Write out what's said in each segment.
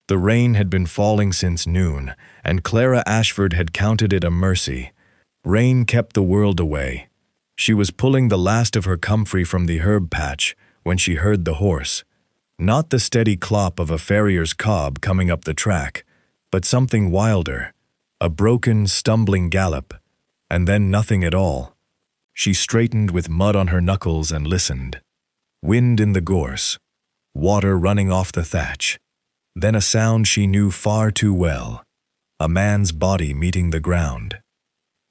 The rain had been falling since noon, and Clara Ashford had counted it a mercy. Rain kept the world away. She was pulling the last of her comfrey from the herb patch when she heard the horse. Not the steady clop of a farrier's cob coming up the track, but something wilder, a broken, stumbling gallop, and then nothing at all. She straightened with mud on her knuckles and listened. Wind in the gorse, water running off the thatch. Then a sound she knew far too well, a man's body meeting the ground.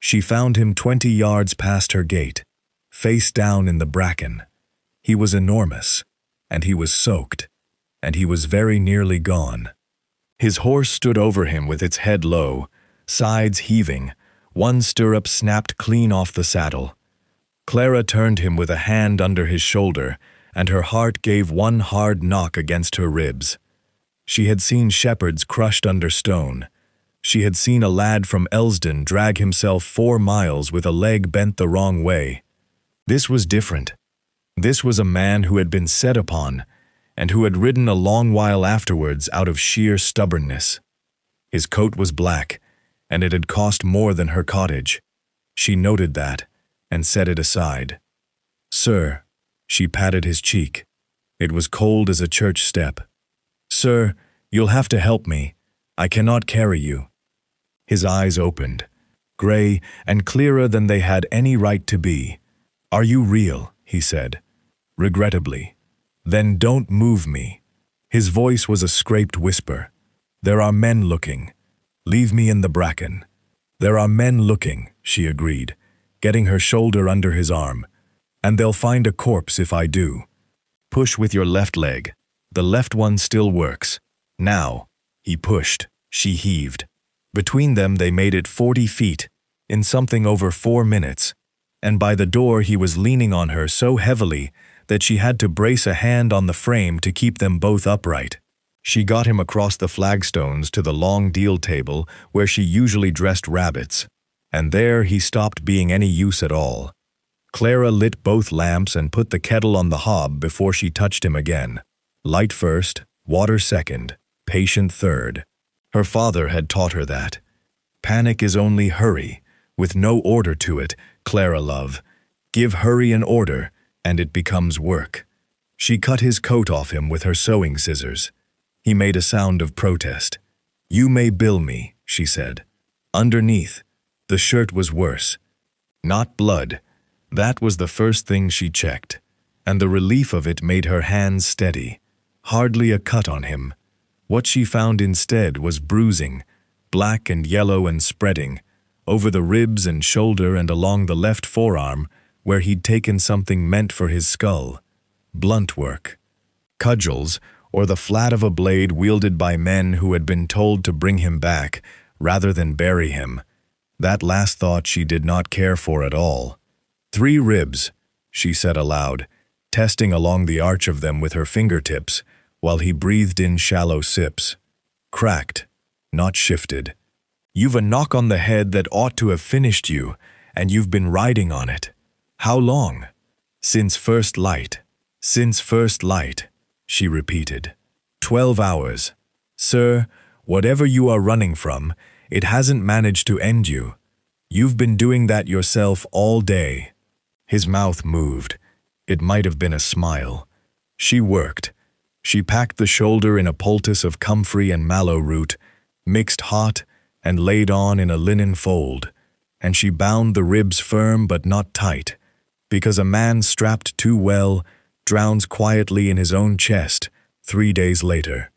She found him 20 yards past her gate, face down in the bracken. He was enormous, and he was soaked, and he was very nearly gone. His horse stood over him with its head low, sides heaving, one stirrup snapped clean off the saddle. Clara turned him with a hand under his shoulder, and her heart gave one hard knock against her ribs. She had seen shepherds crushed under stone. She had seen a lad from Elsdon drag himself 4 miles with a leg bent the wrong way. This was different. This was a man who had been set upon, and who had ridden a long while afterwards out of sheer stubbornness. His coat was black, and it had cost more than her cottage. She noted that, and set it aside. "Sir," she patted his cheek. It was cold as a church step. "Sir, you'll have to help me. I cannot carry you." His eyes opened, gray and clearer than they had any right to be. "Are you real?" he said, regrettably. "Then don't move me." His voice was a scraped whisper. "There are men looking. Leave me in the bracken." "There are men looking," she agreed, getting her shoulder under his arm. "And they'll find a corpse if I do. Push with your left leg. The left one still works. Now." He pushed. She heaved. Between them they made it 40 feet, in something over 4 minutes, and by the door he was leaning on her so heavily that she had to brace a hand on the frame to keep them both upright. She got him across the flagstones to the long deal table where she usually dressed rabbits, and there he stopped being any use at all. Clara lit both lamps and put the kettle on the hob before she touched him again. Light first, water second, patient third. Her father had taught her that. Panic is only hurry, with no order to it, Clara love. Give hurry an order, and it becomes work. She cut his coat off him with her sewing scissors. He made a sound of protest. "You may bill me," she said. Underneath, the shirt was worse. Not blood. That was the first thing she checked, and the relief of it made her hands steady. Hardly a cut on him. What she found instead was bruising, black and yellow and spreading, over the ribs and shoulder and along the left forearm, where he'd taken something meant for his skull. Blunt work. Cudgels, or the flat of a blade wielded by men who had been told to bring him back, rather than bury him. That last thought she did not care for at all. 3 ribs, she said aloud, testing along the arch of them with her fingertips, while he breathed in shallow sips. Cracked, not shifted. "You've a knock on the head that ought to have finished you, and you've been riding on it. How long?" "Since first light. Since first light," she repeated. 12 hours. "Sir, whatever you are running from, it hasn't managed to end you. You've been doing that yourself all day." His mouth moved. It might have been a smile. She worked. She packed the shoulder in a poultice of comfrey and mallow root, mixed hot, and laid on in a linen fold, and she bound the ribs firm but not tight, because a man strapped too well drowns quietly in his own chest 3 days later.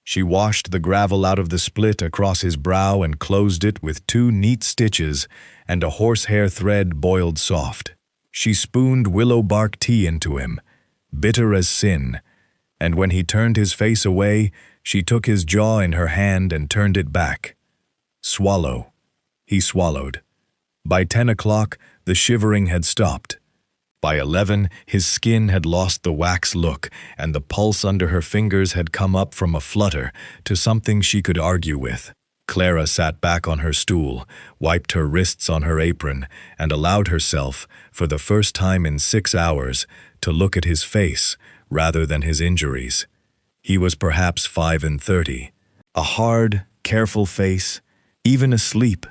She washed the gravel out of the split across his brow and closed it with 2 neat stitches and a horsehair thread boiled soft. She spooned willow bark tea into him, bitter as sin, and when he turned his face away, she took his jaw in her hand and turned it back. "Swallow." He swallowed. By 10 o'clock, the shivering had stopped. By 11, his skin had lost the wax look, and the pulse under her fingers had come up from a flutter to something she could argue with. Clara sat back on her stool, wiped her wrists on her apron, and allowed herself, for the first time in 6 hours, to look at his face rather than his injuries. He was perhaps 35. A hard, careful face, even asleep,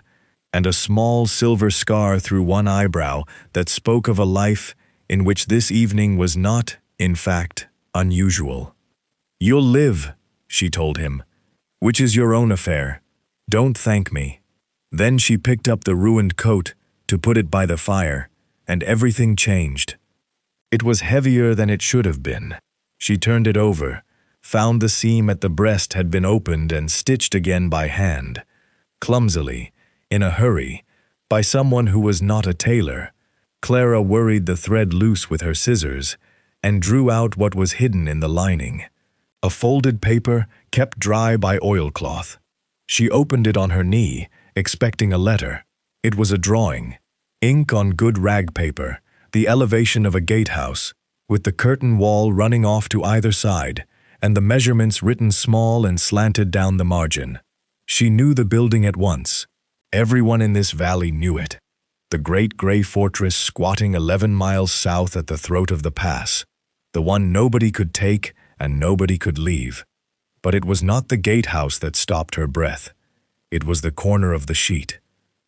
and a small silver scar through one eyebrow that spoke of a life in which this evening was not, in fact, unusual. "You'll live," she told him, "which is your own affair. Don't thank me." Then she picked up the ruined coat to put it by the fire, and everything changed. It was heavier than it should have been. She turned it over, found the seam at the breast had been opened and stitched again by hand, clumsily, in a hurry, by someone who was not a tailor. Clara worried the thread loose with her scissors and drew out what was hidden in the lining. A folded paper kept dry by oilcloth. She opened it on her knee, expecting a letter. It was a drawing, ink on good rag paper, the elevation of a gatehouse, with the curtain wall running off to either side, and the measurements written small and slanted down the margin. She knew the building at once. Everyone in this valley knew it. The great gray fortress squatting 11 miles south at the throat of the pass, the one nobody could take and nobody could leave. But it was not the gatehouse that stopped her breath. It was the corner of the sheet.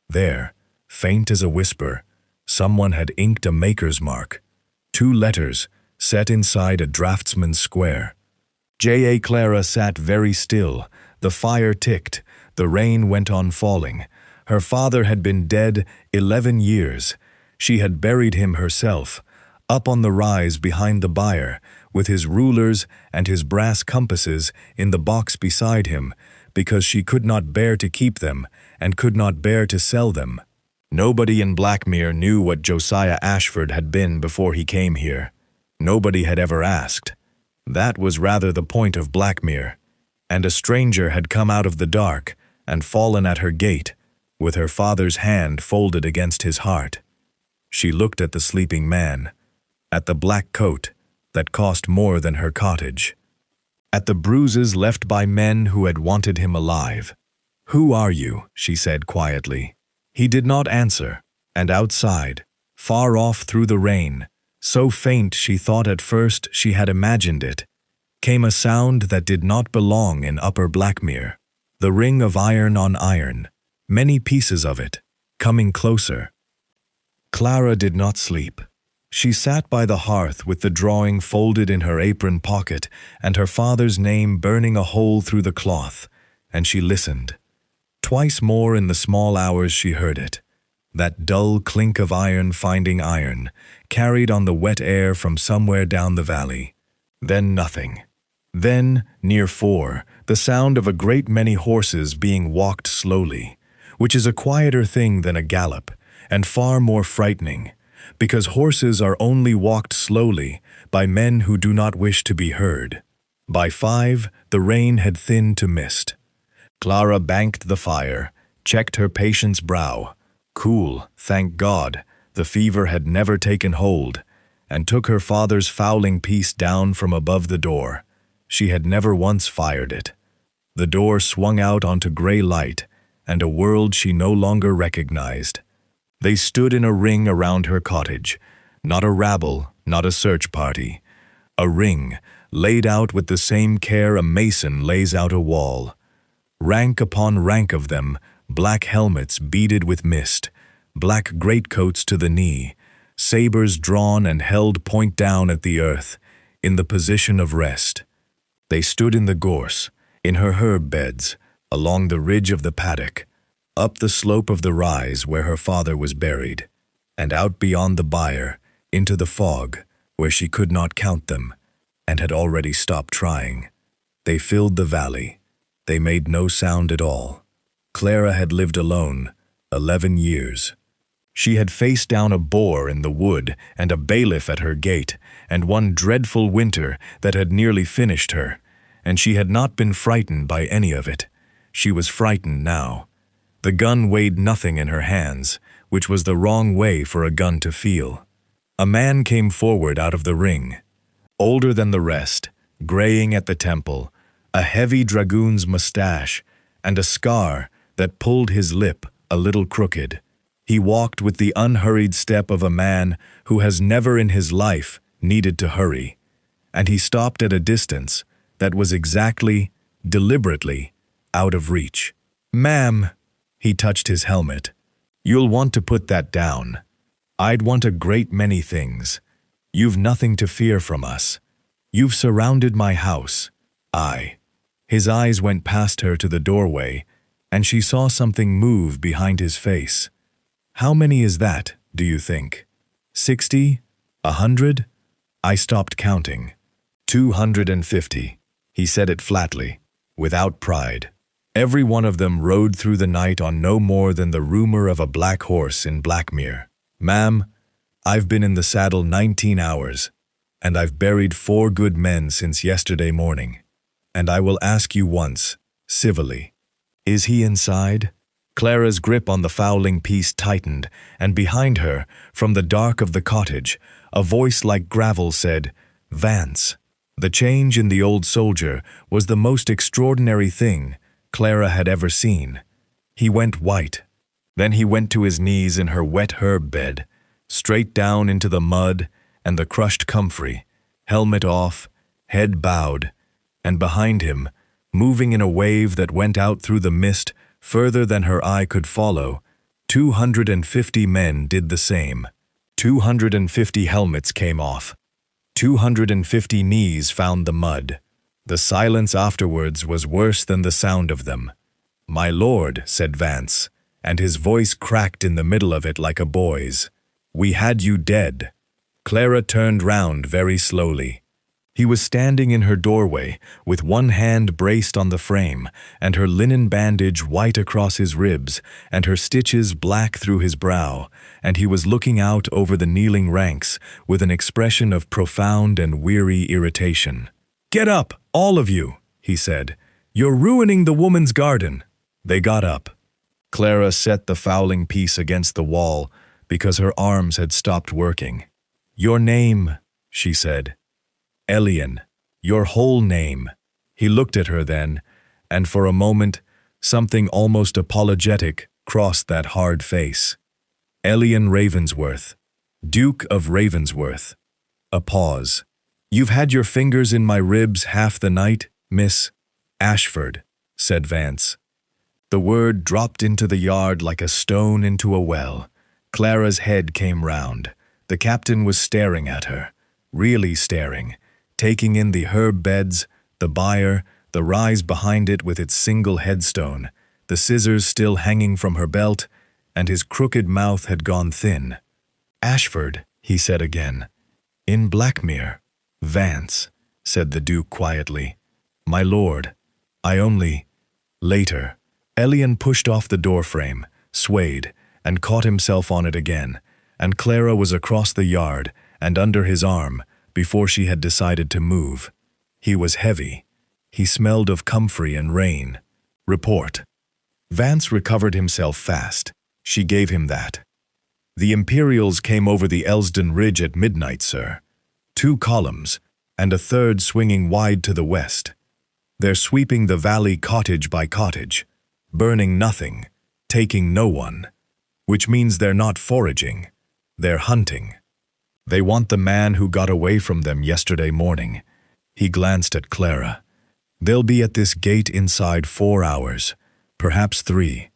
There, faint as a whisper, someone had inked a maker's mark. 2 letters set inside a draftsman's square. J.A. Clara sat very still. The fire ticked. The rain went on falling. Her father had been dead 11 years. She had buried him herself, up on the rise behind the byre, with his rulers and his brass compasses in the box beside him, because she could not bear to keep them and could not bear to sell them. Nobody in Blackmere knew what Josiah Ashford had been before he came here. Nobody had ever asked. That was rather the point of Blackmere. And a stranger had come out of the dark and fallen at her gate, with her father's hand folded against his heart. She looked at the sleeping man, at the black coat that cost more than her cottage, at the bruises left by men who had wanted him alive. "Who are you?" she said quietly. He did not answer, and outside, far off through the rain, so faint she thought at first she had imagined it, came a sound that did not belong in Upper Blackmere, the ring of iron on iron, many pieces of it, coming closer. Clara did not sleep. She sat by the hearth with the drawing folded in her apron pocket and her father's name burning a hole through the cloth, and she listened. Twice more in the small hours she heard it, that dull clink of iron finding iron, carried on the wet air from somewhere down the valley. Then nothing. Then, near 4, the sound of a great many horses being walked slowly, which is a quieter thing than a gallop, and far more frightening, because horses are only walked slowly by men who do not wish to be heard. By 5, the rain had thinned to mist. Clara banked the fire, checked her patient's brow, cool, thank God, the fever had never taken hold, and took her father's fowling piece down from above the door. She had never once fired it. The door swung out onto gray light, and a world she no longer recognized. They stood in a ring around her cottage, not a rabble, not a search party. A ring, laid out with the same care a mason lays out a wall. Rank upon rank of them, black helmets beaded with mist, black greatcoats to the knee, sabers drawn and held point down at the earth, in the position of rest. They stood in the gorse, in her herb beds, along the ridge of the paddock, up the slope of the rise where her father was buried, and out beyond the byre, into the fog, where she could not count them, and had already stopped trying. They filled the valley. They made no sound at all. Clara had lived alone 11 years. She had faced down a boar in the wood and a bailiff at her gate, and one dreadful winter that had nearly finished her, and she had not been frightened by any of it. She was frightened now. The gun weighed nothing in her hands, which was the wrong way for a gun to feel. A man came forward out of the ring, older than the rest, graying at the temple, a heavy dragoon's mustache, and a scar that pulled his lip a little crooked. He walked with the unhurried step of a man who has never in his life needed to hurry, and he stopped at a distance that was exactly, deliberately, out of reach. "Ma'am," he touched his helmet. "You'll want to put that down. I'd want a great many things. You've nothing to fear from us. You've surrounded my house." His eyes went past her to the doorway, and she saw something move behind his face. "How many is that, do you think? 60? 100? I stopped counting. 250. He said it flatly, without pride. Every one of them rode through the night on no more than the rumor of a black horse in Blackmere. "Ma'am, I've been in the saddle 19 hours, and I've buried 4 good men since yesterday morning. And I will ask you once, civilly, is he inside?" Clara's grip on the fowling piece tightened, and behind her, from the dark of the cottage, a voice like gravel said, "Vance." The change in the old soldier was the most extraordinary thing Clara had ever seen. He went white. Then he went to his knees in her wet herb bed, straight down into the mud and the crushed comfrey, helmet off, head bowed, and behind him, moving in a wave that went out through the mist further than her eye could follow, 250 men did the same. 250 helmets came off. 250 knees found the mud. The silence afterwards was worse than the sound of them. "My lord," said Vance, and his voice cracked in the middle of it like a boy's, "we had you dead." Clara turned round very slowly. He was standing in her doorway, with one hand braced on the frame, and her linen bandage white across his ribs, and her stitches black through his brow, and he was looking out over the kneeling ranks with an expression of profound and weary irritation. "Get up, all of you," he said. "You're ruining the woman's garden." They got up. Clara set the fowling piece against the wall because her arms had stopped working. "Your name," she said. "Elian, your whole name." He looked at her then, and for a moment, something almost apologetic crossed that hard face. "Elian Ravensworth, Duke of Ravensworth." A pause. "You've had your fingers in my ribs half the night, Miss Ashford," said Vance. The word dropped into the yard like a stone into a well. Clara's head came round. The captain was staring at her, really staring, taking in the herb beds, the byre, the rise behind it with its single headstone, the scissors still hanging from her belt, and his crooked mouth had gone thin. "Ashford," he said again. "In Blackmere." "Vance," said the Duke quietly. "My lord, I only—" Later, Elian pushed off the doorframe, swayed, and caught himself on it again, and Clara was across the yard and under his arm before she had decided to move. He was heavy. He smelled of comfrey and rain. "Report." Vance recovered himself fast. She gave him that. "The Imperials came over the Elsden Ridge at midnight, sir. 2 columns, and a third swinging wide to the west. They're sweeping the valley cottage by cottage, burning nothing, taking no one, which means they're not foraging, they're hunting. They want the man who got away from them yesterday morning." He glanced at Clara. "They'll be at this gate inside 4 hours, perhaps 3.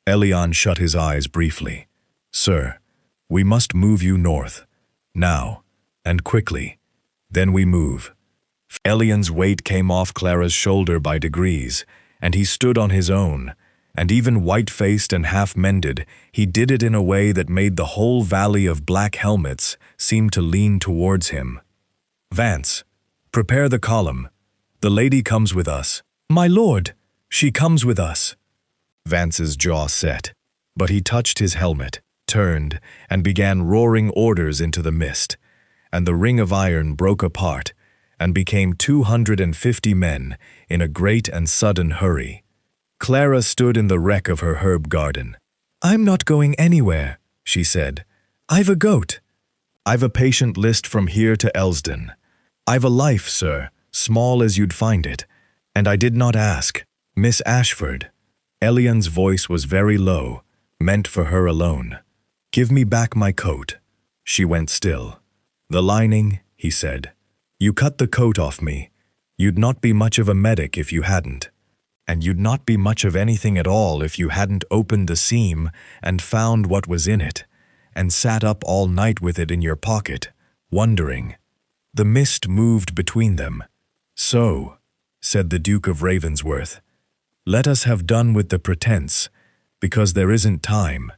Elian shut his eyes briefly. "Sir, we must move you north. Now, and quickly. Then we move." Elian's weight came off Clara's shoulder by degrees, and he stood on his own, and even white-faced and half-mended, he did it in a way that made the whole valley of black helmets seem to lean towards him. "Vance, prepare the column. The lady comes with us." "My lord, she comes with us." Vance's jaw set, but he touched his helmet, turned, and began roaring orders into the mist, and the ring of iron broke apart and became 250 men in a great and sudden hurry. Clara stood in the wreck of her herb garden. "I'm not going anywhere," she said. "I've a goat. I've a patient list from here to Elsden. I've a life, sir, small as you'd find it, and I did not ask. Miss Ashford." Elian's voice was very low, meant for her alone. "Give me back my coat." She went still. "The lining," he said. "You cut the coat off me. You'd not be much of a medic if you hadn't." and you'd not be much of anything at all if you hadn't opened the seam and found what was in it, and sat up all night with it in your pocket, wondering. The mist moved between them. So, said the Duke of Ravensworth, let us have done with the pretense, because there isn't time.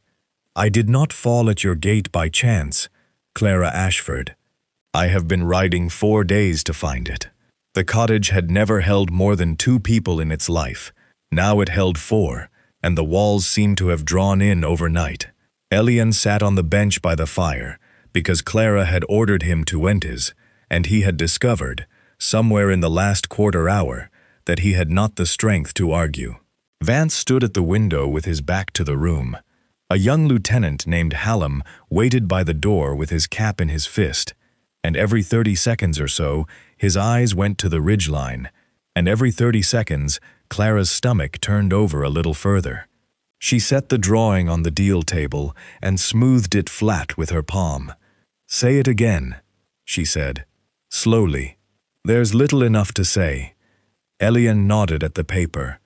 I did not fall at your gate by chance, Clara Ashford. I have been riding 4 days to find it. The cottage had never held more than 2 people in its life. Now it held 4, and the walls seemed to have drawn in overnight. Elian sat on the bench by the fire, because Clara had ordered him to entes, and he had discovered, somewhere in the last quarter hour, that he had not the strength to argue. Vance stood at the window with his back to the room. A young lieutenant named Hallam waited by the door with his cap in his fist, and every 30 seconds or so, his eyes went to the ridgeline, and every 30 seconds, Clara's stomach turned over a little further. She set the drawing on the deal table and smoothed it flat with her palm. Say it again, she said, slowly. There's little enough to say. Elian nodded at the paper.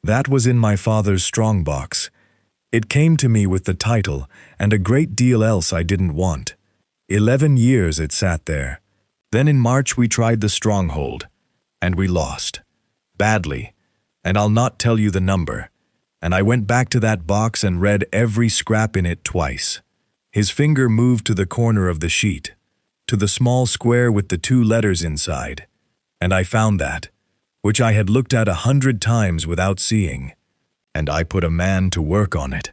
That was in my father's strongbox. It came to me with the title and a great deal else I didn't want. 11 years it sat there. Then in March we tried the stronghold, and we lost. Badly, and I'll not tell you the number. And I went back to that box and read every scrap in it twice. His finger moved to the corner of the sheet, to the small square with the 2 letters inside, and I found that, which I had looked at 100 times without seeing, and I put a man to work on it.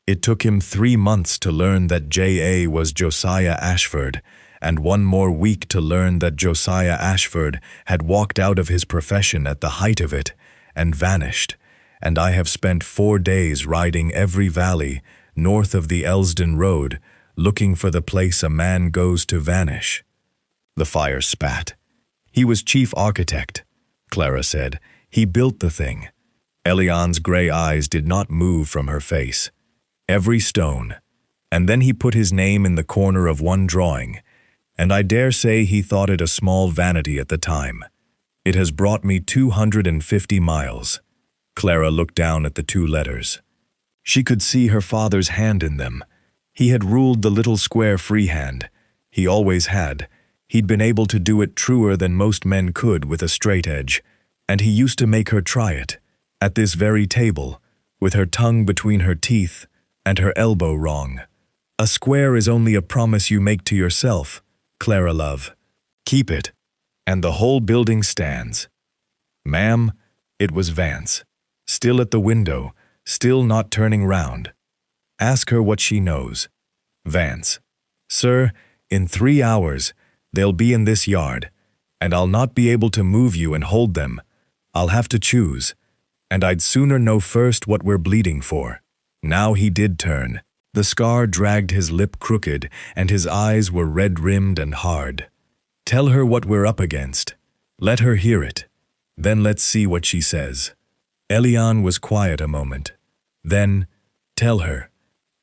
It took him 3 months to learn that J.A. was Josiah Ashford, and 1 more week to learn that Josiah Ashford had walked out of his profession at the height of it and vanished, and I have spent 4 days riding every valley north of the Elsdon Road looking for the place a man goes to vanish. The fire spat. He was chief architect, Clara said. He built the thing. Elian's gray eyes did not move from her face. Every stone. And then he put his name in the corner of 1 drawing, and I dare say he thought it a small vanity at the time. It has brought me 250 miles. Clara looked down at the 2 letters. She could see her father's hand in them. He had ruled the little square freehand. He always had. He'd been able to do it truer than most men could with a straight edge, and he used to make her try it, at this very table, with her tongue between her teeth and her elbow wrong. A square is only a promise you make to yourself, Clara love. Keep it, and the whole building stands. Ma'am, it was Vance, still at the window, still not turning round. Ask her what she knows. Vance. Sir, in 3 hours, they'll be in this yard, and I'll not be able to move you and hold them. I'll have to choose, and I'd sooner know first what we're bleeding for. Now he did turn. The scar dragged his lip crooked, and his eyes were red-rimmed and hard. Tell her what we're up against. Let her hear it. Then let's see what she says. Elian was quiet a moment. Then, tell her.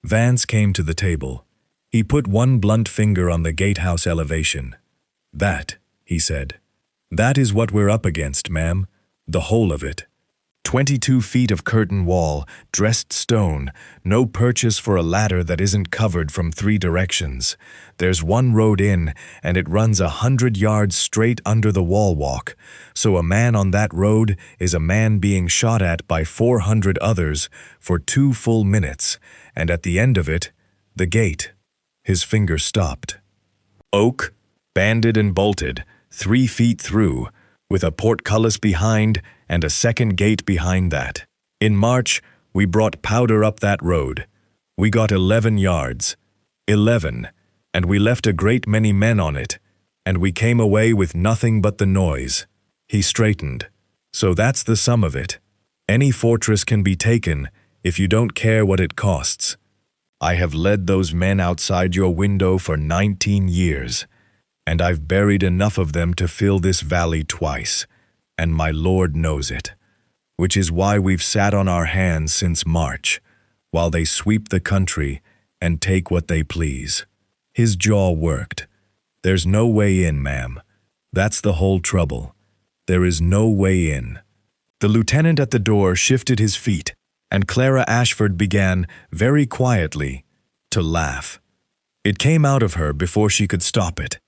Vance came to the table. He put 1 blunt finger on the gatehouse elevation. That, he said. That is what we're up against, ma'am. The whole of it. 22 feet of curtain wall, dressed stone, no purchase for a ladder that isn't covered from 3 directions. There's 1 road in, and it runs 100 yards straight under the wall walk, so a man on that road is a man being shot at by 400 others for 2 full minutes, and at the end of it, the gate. His finger stopped. Oak, banded and bolted, 3 feet through, with a portcullis behind and a second gate behind that. In March, we brought powder up that road. We got 11 yards. 11, and we left a great many men on it, and we came away with nothing but the noise. He straightened. So that's the sum of it. Any fortress can be taken if you don't care what it costs. I have led those men outside your window for 19 years, and I've buried enough of them to fill this valley twice, and my Lord knows it, which is why we've sat on our hands since March, while they sweep the country and take what they please. His jaw worked. There's no way in, ma'am. That's the whole trouble. There is no way in. The lieutenant at the door shifted his feet, and Clara Ashford began, very quietly, to laugh. It came out of her before she could stop it.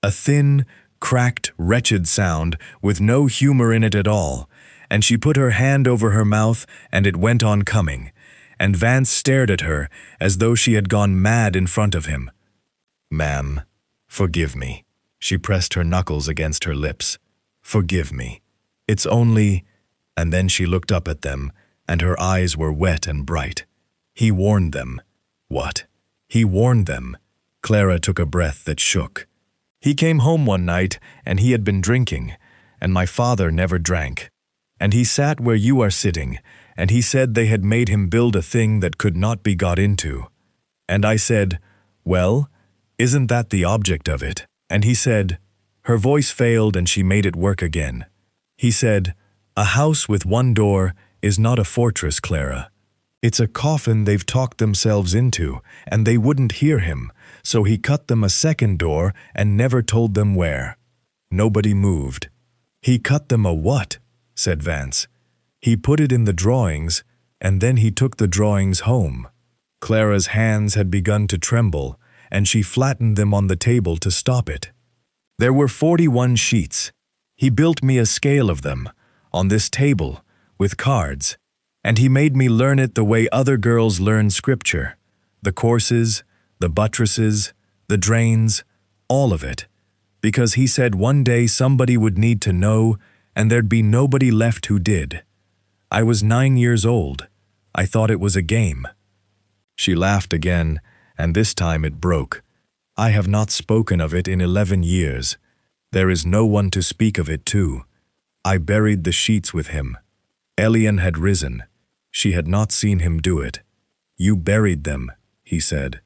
A thin, cracked, wretched sound with no humor in it at all, and she put her hand over her mouth and it went on coming, and Vance stared at her as though she had gone mad in front of him. "Ma'am, forgive me." She pressed her knuckles against her lips. "Forgive me. It's only—" And then she looked up at them, and her eyes were wet and bright. "He warned them." "What? He warned them?" Clara took a breath that shook. "He came home one night, and he had been drinking, and my father never drank. And he sat where you are sitting, and he said they had made him build a thing that could not be got into. And I said, 'Well, isn't that the object of it?' And he said," her voice failed and she made it work again. "He said, 'A house with one door is not a fortress, Clara. It's a coffin they've talked themselves into, and they wouldn't hear him, so he cut them a second door and never told them where.'" Nobody moved. "He cut them a what?" said Vance. "He put it in the drawings, and then he took the drawings home." Clara's hands had begun to tremble, and she flattened them on the table to stop it. "There were 41 sheets. He built me a scale of them, on this table, with cards, and he made me learn it the way other girls learn scripture. The courses, the buttresses, the drains, all of it. Because he said one day somebody would need to know, and there'd be nobody left who did. I was 9 years old. I thought it was a game." She laughed again, and this time it broke. "I have not spoken of it in 11 years. There is no one to speak of it to. I buried the sheets with him." Elian had risen. She had not seen him do it. "You buried them," he said.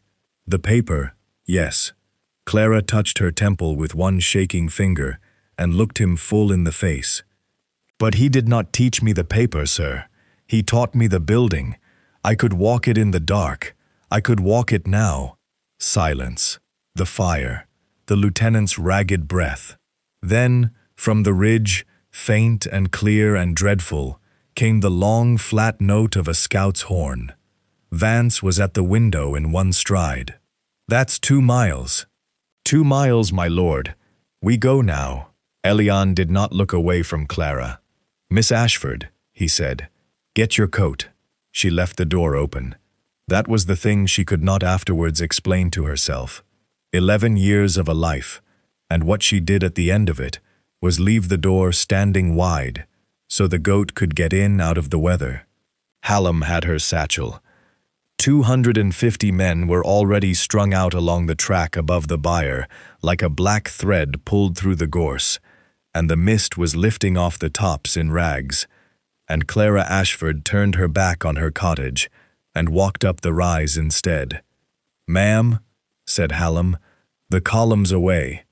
"The paper, yes." Clara touched her temple with one shaking finger and looked him full in the face. "But he did not teach me the paper, sir. He taught me the building. I could walk it in the dark. I could walk it now." Silence. The fire. The lieutenant's ragged breath. Then, from the ridge, faint and clear and dreadful, came the long, flat note of a scout's horn. Vance was at the window in one stride. "That's 2 miles. 2 miles, my lord. We go now." Elian did not look away from Clara. "Miss Ashford," he said, "get your coat." She left the door open. That was the thing she could not afterwards explain to herself. 11 years of a life, and what she did at the end of it was leave the door standing wide, so the goat could get in out of the weather. Hallam had her satchel. 250 men were already strung out along the track above the byre, like a black thread pulled through the gorse, and the mist was lifting off the tops in rags, and Clara Ashford turned her back on her cottage and walked up the rise instead. "Ma'am," said Hallam, "the column's away.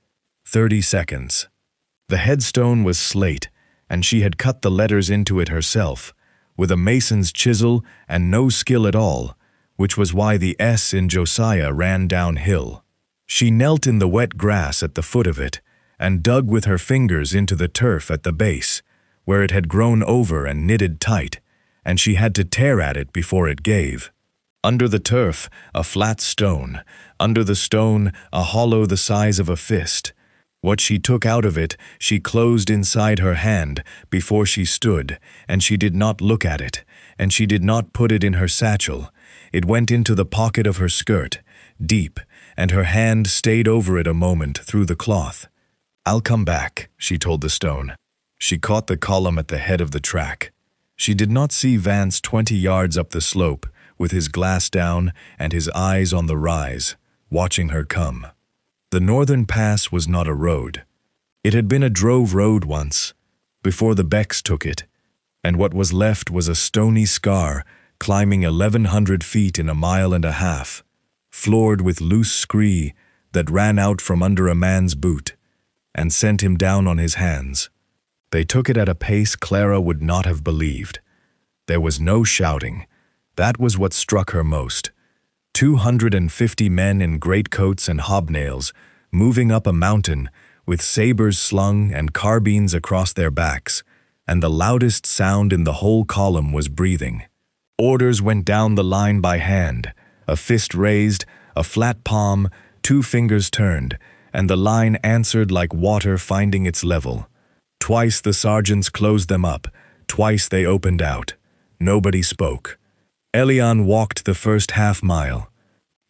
30 seconds." The headstone was slate, and she had cut the letters into it herself, with a mason's chisel and no skill at all, which was why the S in Josiah ran downhill. She knelt in the wet grass at the foot of it, and dug with her fingers into the turf at the base, where it had grown over and knitted tight, and she had to tear at it before it gave. Under the turf, a flat stone. Under the stone, a hollow the size of a fist. What she took out of it, she closed inside her hand before she stood, and she did not look at it, and she did not put it in her satchel. It went into the pocket of her skirt, deep, and her hand stayed over it a moment through the cloth. "I'll come back," she told the stone. She caught the column at the head of the track. She did not see Vance 20 yards up the slope, with his glass down and his eyes on the rise, watching her come. The northern pass was not a road. It had been a drove road once, before the Becks took it, and what was left was a stony scar climbing 1,100 feet in a mile and a half, floored with loose scree that ran out from under a man's boot and sent him down on his hands. They took it at a pace Clara would not have believed. There was no shouting. That was what struck her most. 250 men in greatcoats and hobnails, moving up a mountain with sabers slung and carbines across their backs, and the loudest sound in the whole column was breathing. Orders went down the line by hand, a fist raised, a flat palm, 2 fingers turned, and the line answered like water finding its level. Twice the sergeants closed them up, twice they opened out. Nobody spoke. Elian walked the first half-mile.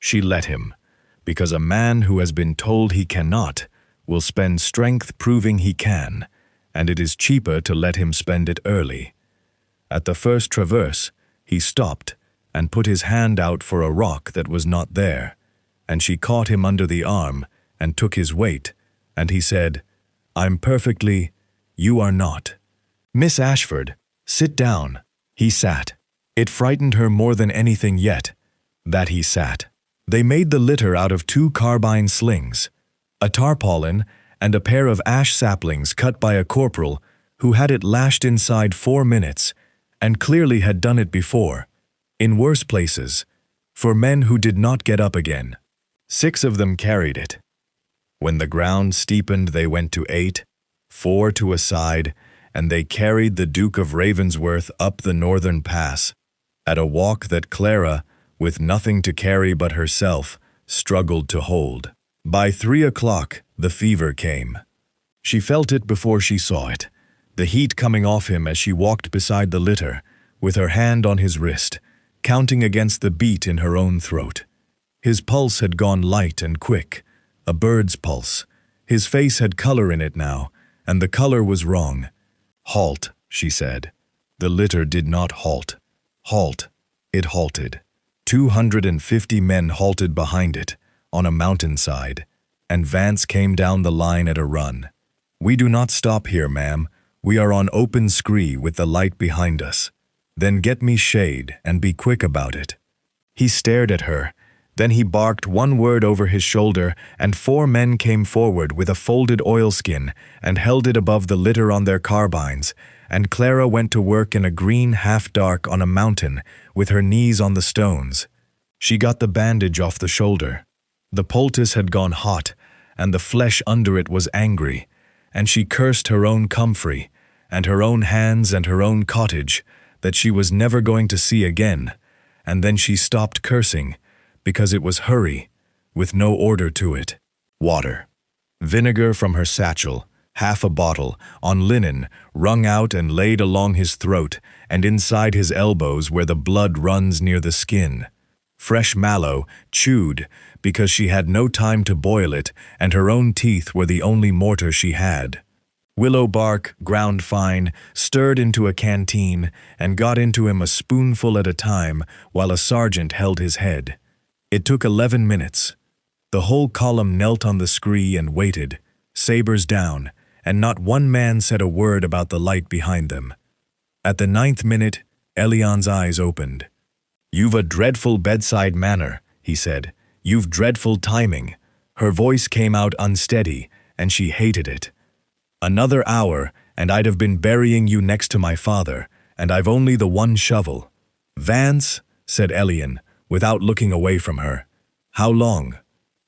She let him, because a man who has been told he cannot will spend strength proving he can, and it is cheaper to let him spend it early. At the first traverse, he stopped and put his hand out for a rock that was not there, and she caught him under the arm and took his weight, and he said, "I'm perfectly, you are not." "Miss Ashford, sit down." He sat. It frightened her more than anything yet, that he sat. They made the litter out of 2 carbine slings, a tarpaulin, and a pair of ash saplings cut by a corporal who had it lashed inside 4 minutes, and clearly had done it before, in worse places, for men who did not get up again. 6 of them carried it. When the ground steepened, they went to 8, 4 to a side, and they carried the Duke of Ravensworth up the northern pass, at a walk that Clara, with nothing to carry but herself, struggled to hold. By 3 o'clock, the fever came. She felt it before she saw it, the heat coming off him as she walked beside the litter, with her hand on his wrist, counting against the beat in her own throat. His pulse had gone light and quick, a bird's pulse. His face had color in it now, and the color was wrong. "Halt," she said. The litter did not halt. Halt. It halted. 250 men halted behind it, on a mountainside, and Vance came down the line at a run. "We do not stop here, ma'am. We are on open scree with the light behind us. Then get me shade and be quick about it." He stared at her. Then he barked one word over his shoulder, and 4 men came forward with a folded oilskin and held it above the litter on their carbines, and Clara went to work in a green half-dark on a mountain with her knees on the stones. She got the bandage off the shoulder. The poultice had gone hot, and the flesh under it was angry, and she cursed her own comfrey, and her own hands and her own cottage, that she was never going to see again, and then she stopped cursing, because it was hurry, with no order to it. Water. Vinegar from her satchel, half a bottle, on linen, wrung out and laid along his throat, and inside his elbows where the blood runs near the skin. Fresh mallow, chewed, because she had no time to boil it, and her own teeth were the only mortar she had. Willow bark, ground fine, stirred into a canteen, and got into him a spoonful at a time, while a sergeant held his head. It took 11 minutes. The whole column knelt on the scree and waited, sabers down, and not one man said a word about the light behind them. At the 9th minute, Elian's eyes opened. "You've a dreadful bedside manner," he said. "You've dreadful timing." Her voice came out unsteady, and she hated it. "Another hour, and I'd have been burying you next to my father, and I've only the 1 shovel." "Vance," said Elian, without looking away from her. "How long?"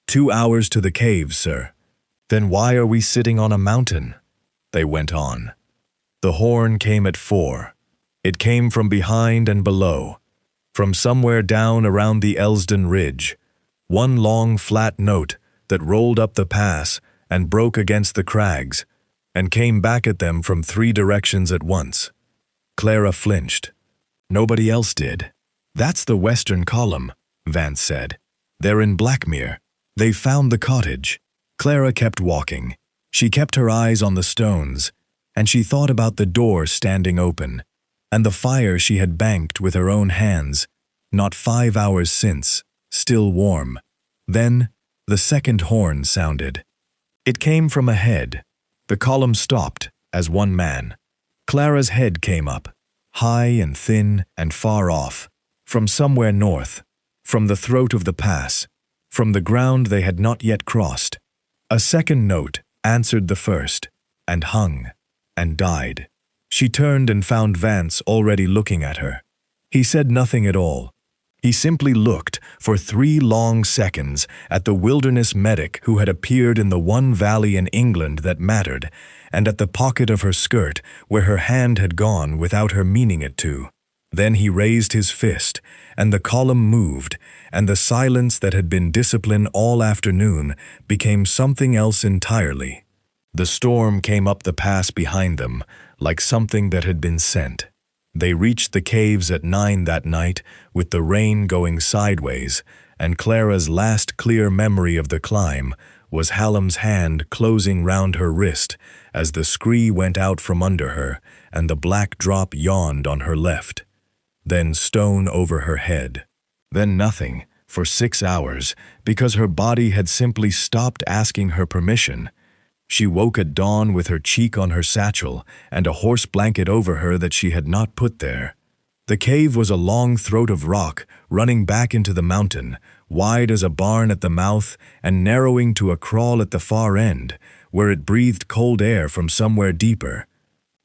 2 hours to the caves, sir." "Then why are we sitting on a mountain?" They went on. The horn came at 4. It came from behind and below, from somewhere down around the Elsden Ridge. One long flat note that rolled up the pass and broke against the crags, and came back at them from 3 directions at once. Clara flinched. Nobody else did. "That's the western column," Vance said. "They're in Blackmere. They've found the cottage." Clara kept walking. She kept her eyes on the stones, and she thought about the door standing open, and the fire she had banked with her own hands, not 5 hours since, still warm. Then the second horn sounded. It came from ahead. The column stopped as one man. Clara's head came up, high and thin and far off, from somewhere north, from the throat of the pass, from the ground they had not yet crossed. A second note answered the first, and hung, and died. She turned and found Vance already looking at her. He said nothing at all. He simply looked for 3 long seconds at the wilderness medic who had appeared in the one valley in England that mattered, and at the pocket of her skirt where her hand had gone without her meaning it to. Then he raised his fist, and the column moved, and the silence that had been discipline all afternoon became something else entirely. The storm came up the pass behind them, like something that had been sent. They reached the caves at 9 that night, with the rain going sideways, and Clara's last clear memory of the climb was Hallam's hand closing round her wrist as the scree went out from under her and the black drop yawned on her left. Then stone over her head. Then nothing, for 6 hours, because her body had simply stopped asking her permission. She woke at dawn with her cheek on her satchel and a horse blanket over her that she had not put there. The cave was a long throat of rock running back into the mountain, wide as a barn at the mouth and narrowing to a crawl at the far end, where it breathed cold air from somewhere deeper.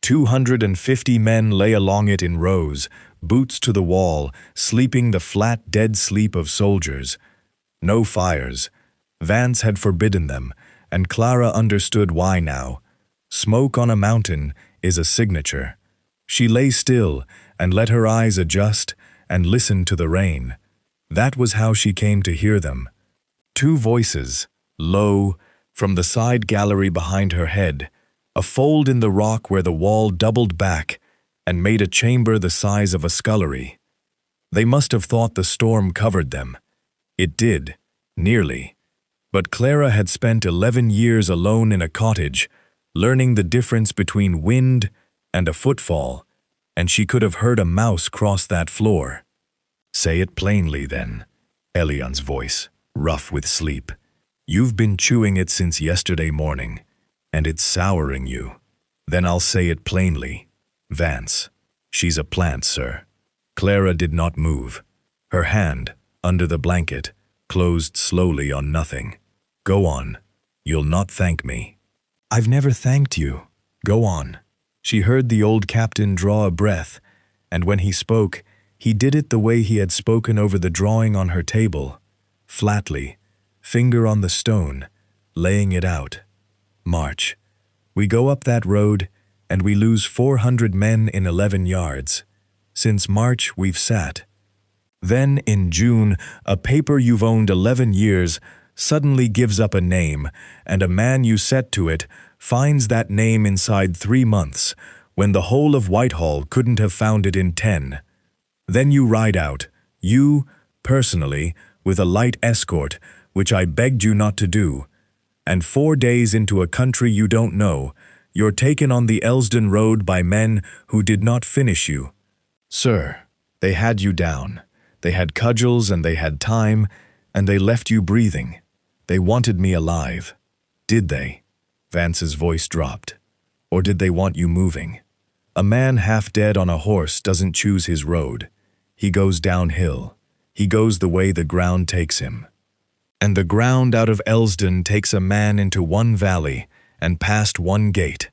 250 men lay along it in rows, boots to the wall, sleeping the flat, dead sleep of soldiers. No fires. Vance had forbidden them, and Clara understood why now. Smoke on a mountain is a signature. She lay still and let her eyes adjust and listen to the rain. That was how she came to hear them. 2 voices, low, from the side gallery behind her head, a fold in the rock where the wall doubled back and made a chamber the size of a scullery. They must have thought the storm covered them. It did, nearly. But Clara had spent 11 years alone in a cottage, learning the difference between wind and a footfall, and she could have heard a mouse cross that floor. "Say it plainly, then," Elian's voice, rough with sleep. "You've been chewing it since yesterday morning, and it's souring you. Then I'll say it plainly. Vance, she's a plant, sir." Clara did not move. Her hand, under the blanket, closed slowly on nothing. "Go on. You'll not thank me." "I've never thanked you. Go on." She heard the old captain draw a breath, and when he spoke, he did it the way he had spoken over the drawing on her table, flatly, finger on the stone, laying it out. "March. We go up that road, and we lose 400 men in 11 yards. Since March, we've sat. Then, in June, a paper you've owned 11 years suddenly gives up a name, and a man you set to it finds that name inside 3 months, when the whole of Whitehall couldn't have found it in 10. Then you ride out, you, personally, with a light escort, which I begged you not to do, and 4 days into a country you don't know, you're taken on the Elsdon Road by men who did not finish you. Sir, they had you down. They had cudgels and they had time, and they left you breathing. They wanted me alive. Did they?" Vance's voice dropped. "Or did they want you moving? A man half dead on a horse doesn't choose his road. He goes downhill. He goes the way the ground takes him. And the ground out of Elsdon takes a man into one valley and past one gate.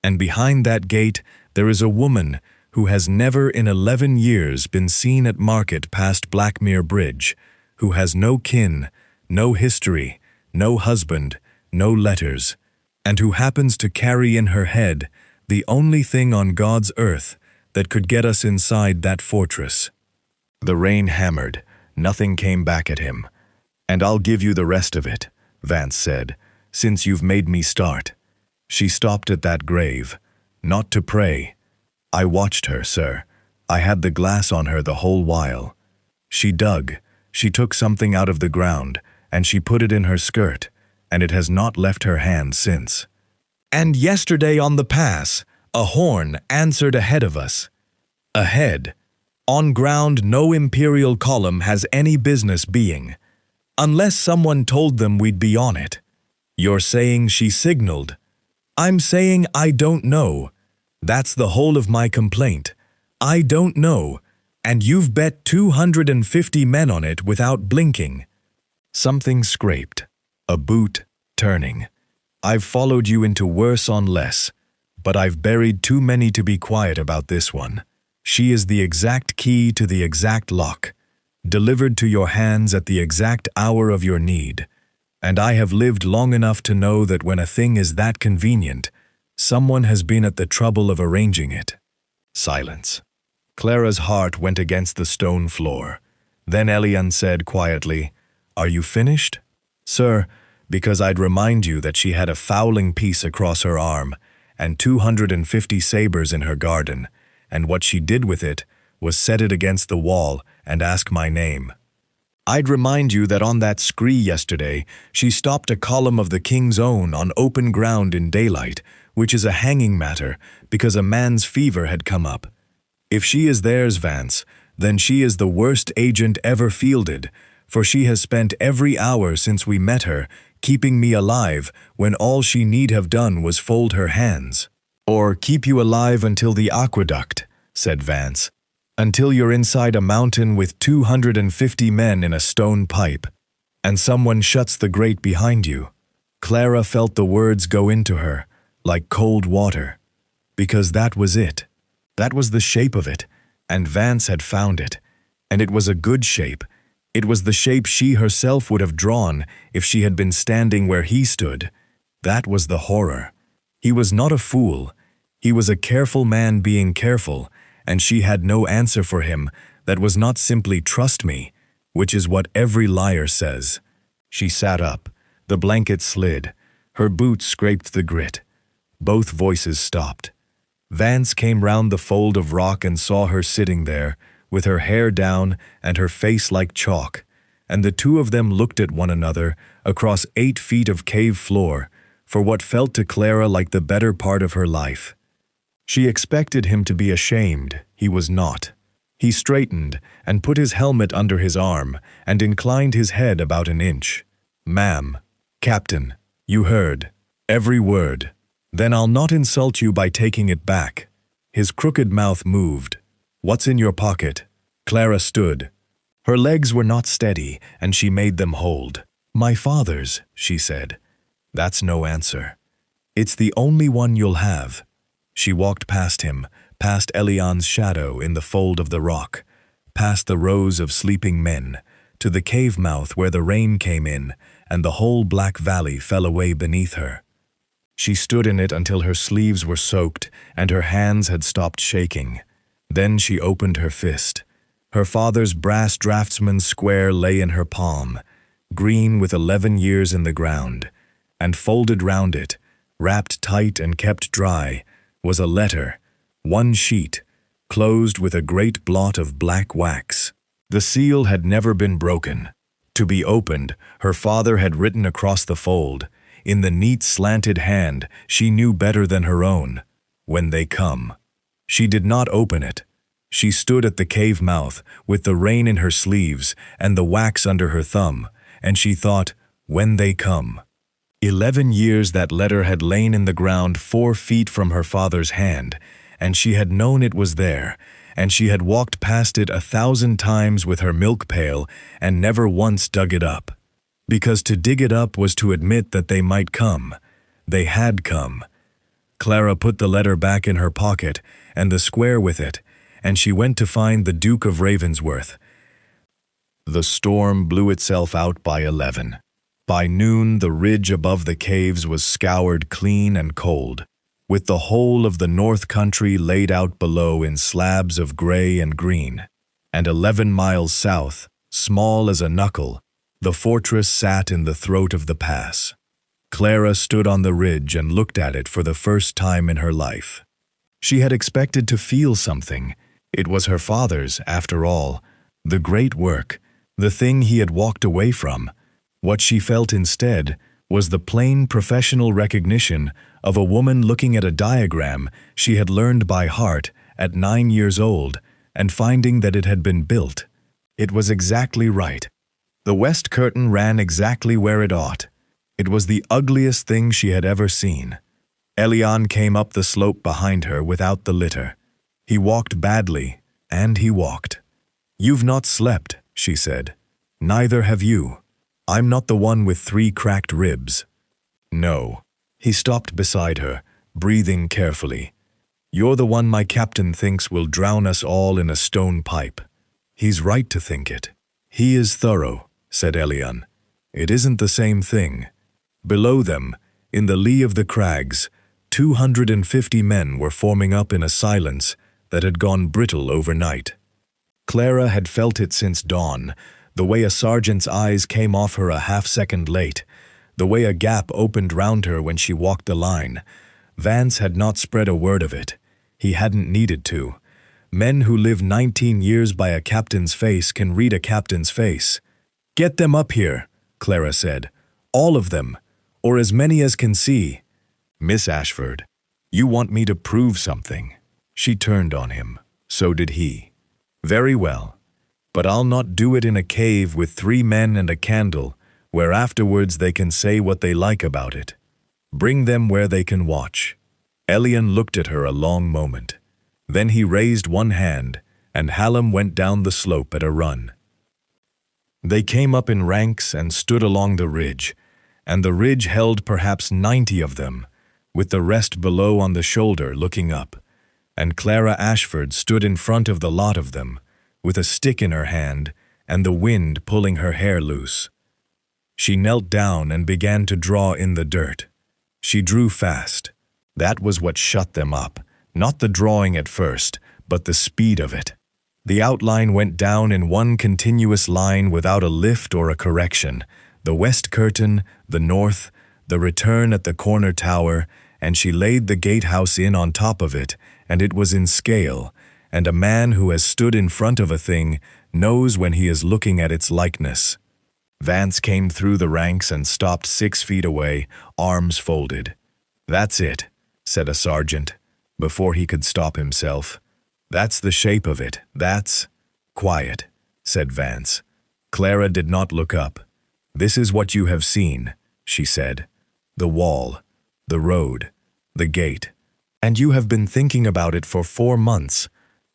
And behind that gate there is a woman who has never in 11 years been seen at market past Blackmere Bridge, who has no kin, no history, no husband, no letters, and who happens to carry in her head the only thing on God's earth that could get us inside that fortress." The rain hammered. Nothing came back at him. "And I'll give you the rest of it," Vance said, "since you've made me start." She stopped at that grave, not to pray. "I watched her, sir. I had the glass on her the whole while. She dug. She took something out of the ground, and she put it in her skirt, and it has not left her hand since. And yesterday on the pass, a horn answered ahead of us. Ahead, on ground no imperial column has any business being, unless someone told them we'd be on it. You're saying she signaled. I'm saying I don't know. That's the whole of my complaint. I don't know, and you've bet 250 men on it without blinking." Something scraped, a boot turning. "I've followed you into worse on less, but I've buried too many to be quiet about this one. She is the exact key to the exact lock, delivered to your hands at the exact hour of your need, and I have lived long enough to know that when a thing is that convenient, Someone has been at the trouble of arranging it. Silence. Clara's heart went against the stone floor. Then Elian said quietly, "Are you finished?" "Sir, because I'd remind you that she had a fowling piece across her arm and 250 sabers in her garden, and what she did with it was set it against the wall and ask my name. I'd remind you that on that scree yesterday, she stopped a column of the King's Own on open ground in daylight, which is a hanging matter, because a man's fever had come up. If she is theirs, Vance, then she is the worst agent ever fielded, for she has spent every hour since we met her keeping me alive when all she need have done was fold her hands." "Or keep you alive until the aqueduct," said Vance. "Until you're inside a mountain with 250 men in a stone pipe, and someone shuts the grate behind you." Clara felt the words go into her, like cold water. Because that was it. That was the shape of it, and Vance had found it. And it was a good shape. It was the shape she herself would have drawn if she had been standing where he stood. That was the horror. He was not a fool. He was a careful man being careful, and she had no answer for him that was not simply "trust me," which is what every liar says. She sat up. The blanket slid. Her boots scraped the grit. Both voices stopped. Vance came round the fold of rock and saw her sitting there, with her hair down and her face like chalk, and the two of them looked at one another across 8 feet of cave floor for what felt to Clara like the better part of her life. She expected him to be ashamed. He was not. He straightened and put his helmet under his arm and inclined his head about an inch. "Ma'am, Captain, you heard. Every word. Then I'll not insult you by taking it back." His crooked mouth moved. "What's in your pocket?" Clara stood. Her legs were not steady, and she made them hold. "My father's," she said. "That's no answer. It's the only one you'll have." She walked past him, past Elian's shadow in the fold of the rock, past the rows of sleeping men, to the cave mouth where the rain came in and the whole black valley fell away beneath her. She stood in it until her sleeves were soaked and her hands had stopped shaking. Then she opened her fist. Her father's brass draftsman's square lay in her palm, green with 11 years in the ground, and folded round it, wrapped tight and kept dry, was a letter, one sheet, closed with a great blot of black wax. The seal had never been broken. To be opened, her father had written across the fold, in the neat slanted hand she knew better than her own, "When they come." She did not open it. She stood at the cave mouth, with the rain in her sleeves and the wax under her thumb, and she thought, "When they come." 11 years that letter had lain in the ground 4 feet from her father's hand, and she had known it was there, and she had walked past it 1,000 times with her milk pail and never once dug it up. Because to dig it up was to admit that they might come. They had come. Clara put the letter back in her pocket and the square with it, and she went to find the Duke of Ravensworth. The storm blew itself out by 11. By noon, the ridge above the caves was scoured clean and cold, with the whole of the north country laid out below in slabs of gray and green. And 11 miles south, small as a knuckle, the fortress sat in the throat of the pass. Clara stood on the ridge and looked at it for the first time in her life. She had expected to feel something. It was her father's, after all, the great work, the thing he had walked away from. What she felt instead was the plain professional recognition of a woman looking at a diagram she had learned by heart at 9 years old and finding that it had been built. It was exactly right. The west curtain ran exactly where it ought. It was the ugliest thing she had ever seen. Elian came up the slope behind her without the litter. He walked badly, and he walked. "You've not slept," she said. "Neither have you. I'm not the one with 3 cracked ribs." "No." He stopped beside her, breathing carefully. "You're the one my captain thinks will drown us all in a stone pipe." "He's right to think it." "He is thorough," said Elian. "It isn't the same thing." Below them, in the lee of the crags, 250 men were forming up in a silence that had gone brittle overnight. Clara had felt it since dawn, the way a sergeant's eyes came off her a half-second late, the way a gap opened round her when she walked the line. Vance had not spread a word of it. He hadn't needed to. Men who live 19 years by a captain's face can read a captain's face. "Get them up here," Clara said. "All of them, or as many as can see." "Miss Ashford, you want me to prove something." She turned on him. So did he. "Very well. But I'll not do it in a cave with 3 men and a candle, where afterwards they can say what they like about it. Bring them where they can watch." Elian looked at her a long moment. Then he raised one hand, and Hallam went down the slope at a run. They came up in ranks and stood along the ridge, and the ridge held perhaps 90 of them, with the rest below on the shoulder looking up, and Clara Ashford stood in front of the lot of them, with a stick in her hand and the wind pulling her hair loose. She knelt down and began to draw in the dirt. She drew fast. That was what shut them up, not the drawing at first, but the speed of it. The outline went down in one continuous line without a lift or a correction, the west curtain, the north, the return at the corner tower, and she laid the gatehouse in on top of it, and it was in scale, and a man who has stood in front of a thing knows when he is looking at its likeness. Vance came through the ranks and stopped 6 feet away, arms folded. "That's it," said a sergeant, before he could stop himself. "That's the shape of it, that's—" "Quiet," said Vance. Clara did not look up. "This is what you have seen," she said. "The wall, the road, the gate. And you have been thinking about it for 4 months,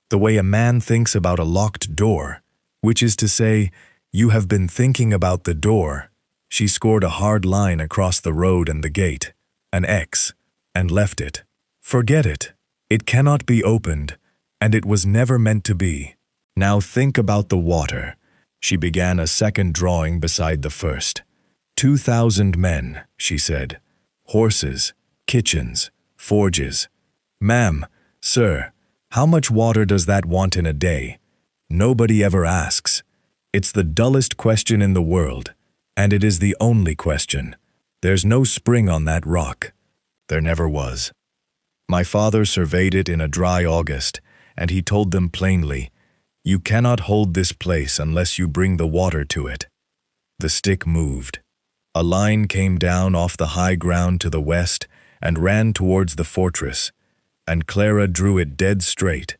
the way a man thinks about a locked door, which is to say, you have been thinking about the door." She scored a hard line across the road and the gate, an X, and left it. "Forget it. It cannot be opened, and it was never meant to be. Now think about the water." She began a second drawing beside the first. 2,000 men, she said. Horses, kitchens, forges. "Ma'am, sir, how much water does that want in a day?" Nobody ever asks. It's the dullest question in the world, and it is the only question. There's no spring on that rock. There never was. My father surveyed it in a dry August, and he told them plainly, "You cannot hold this place unless you bring the water to it." The stick moved. A line came down off the high ground to the west and ran towards the fortress, and Clara drew it dead straight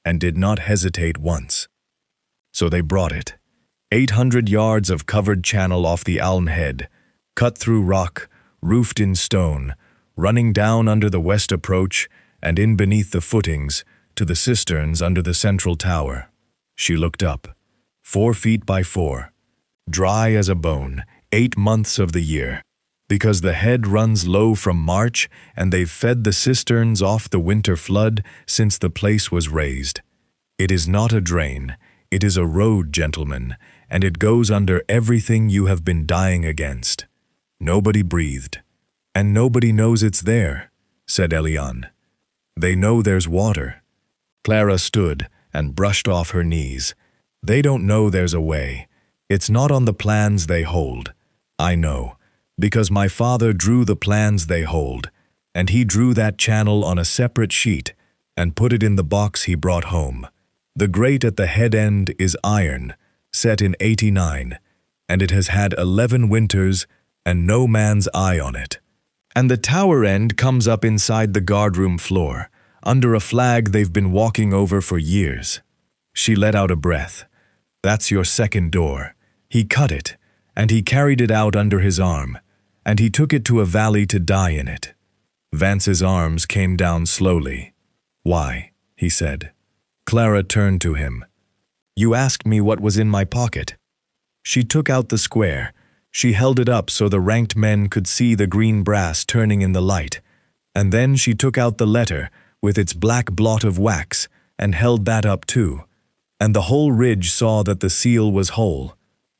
and did not hesitate once. So they brought it. 800 yards of covered channel off the Aln Head, cut through rock, roofed in stone, running down under the west approach and in beneath the footings to the cisterns under the central tower. She looked up. 4 feet by 4. Dry as a bone, 8 months of the year. Because the head runs low from March and they've fed the cisterns off the winter flood since the place was raised. It is not a drain. It is a road, gentlemen, and it goes under everything you have been dying against. Nobody breathed. And nobody knows it's there, said Elian. They know there's water. Clara stood and brushed off her knees. They don't know there's a way. It's not on the plans they hold. I know, because my father drew the plans they hold, and he drew that channel on a separate sheet and put it in the box he brought home. The grate at the head end is iron, set in 89, and it has had 11 winters and no man's eye on it. And the tower end comes up inside the guardroom floor, under a flag they've been walking over for years. She let out a breath. That's your second door. He cut it, and he carried it out under his arm, and he took it to a valley to die in it. Vance's arms came down slowly. Why? He said. Clara turned to him. You asked me what was in my pocket. She took out the square. She held it up so the ranked men could see the green brass turning in the light, and then she took out the letter with its black blot of wax and held that up too, and the whole ridge saw that the seal was whole.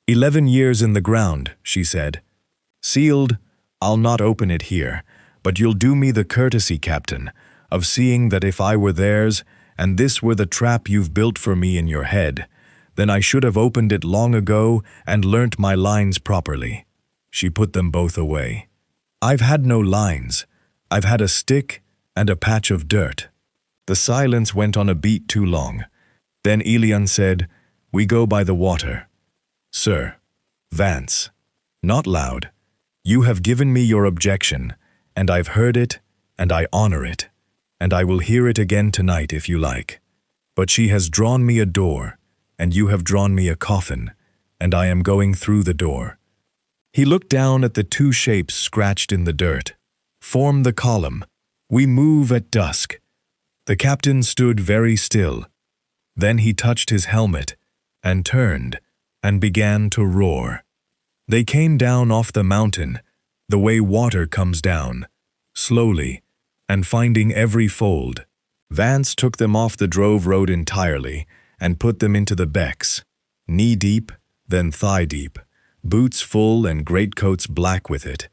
11 years in the ground, she said. Sealed, I'll not open it here, but you'll do me the courtesy, Captain, of seeing that if I were theirs, and this were the trap you've built for me in your head, then I should have opened it long ago and learnt my lines properly." She put them both away. "I've had no lines. I've had a stick and a patch of dirt." The silence went on a beat too long. Then Elian said, "We go by the water." "Sir." "Vance." Not loud. "You have given me your objection, and I've heard it, and I honor it, and I will hear it again tonight if you like. But she has drawn me a door, and you have drawn me a coffin, and I am going through the door." He looked down at the two shapes scratched in the dirt. "Form the column. We move at dusk." The captain stood very still. Then he touched his helmet, and turned, and began to roar. They came down off the mountain, the way water comes down, slowly, and finding every fold. Vance took them off the drove road entirely, and put them into the becks, knee-deep, then thigh-deep, boots full and greatcoats black with it,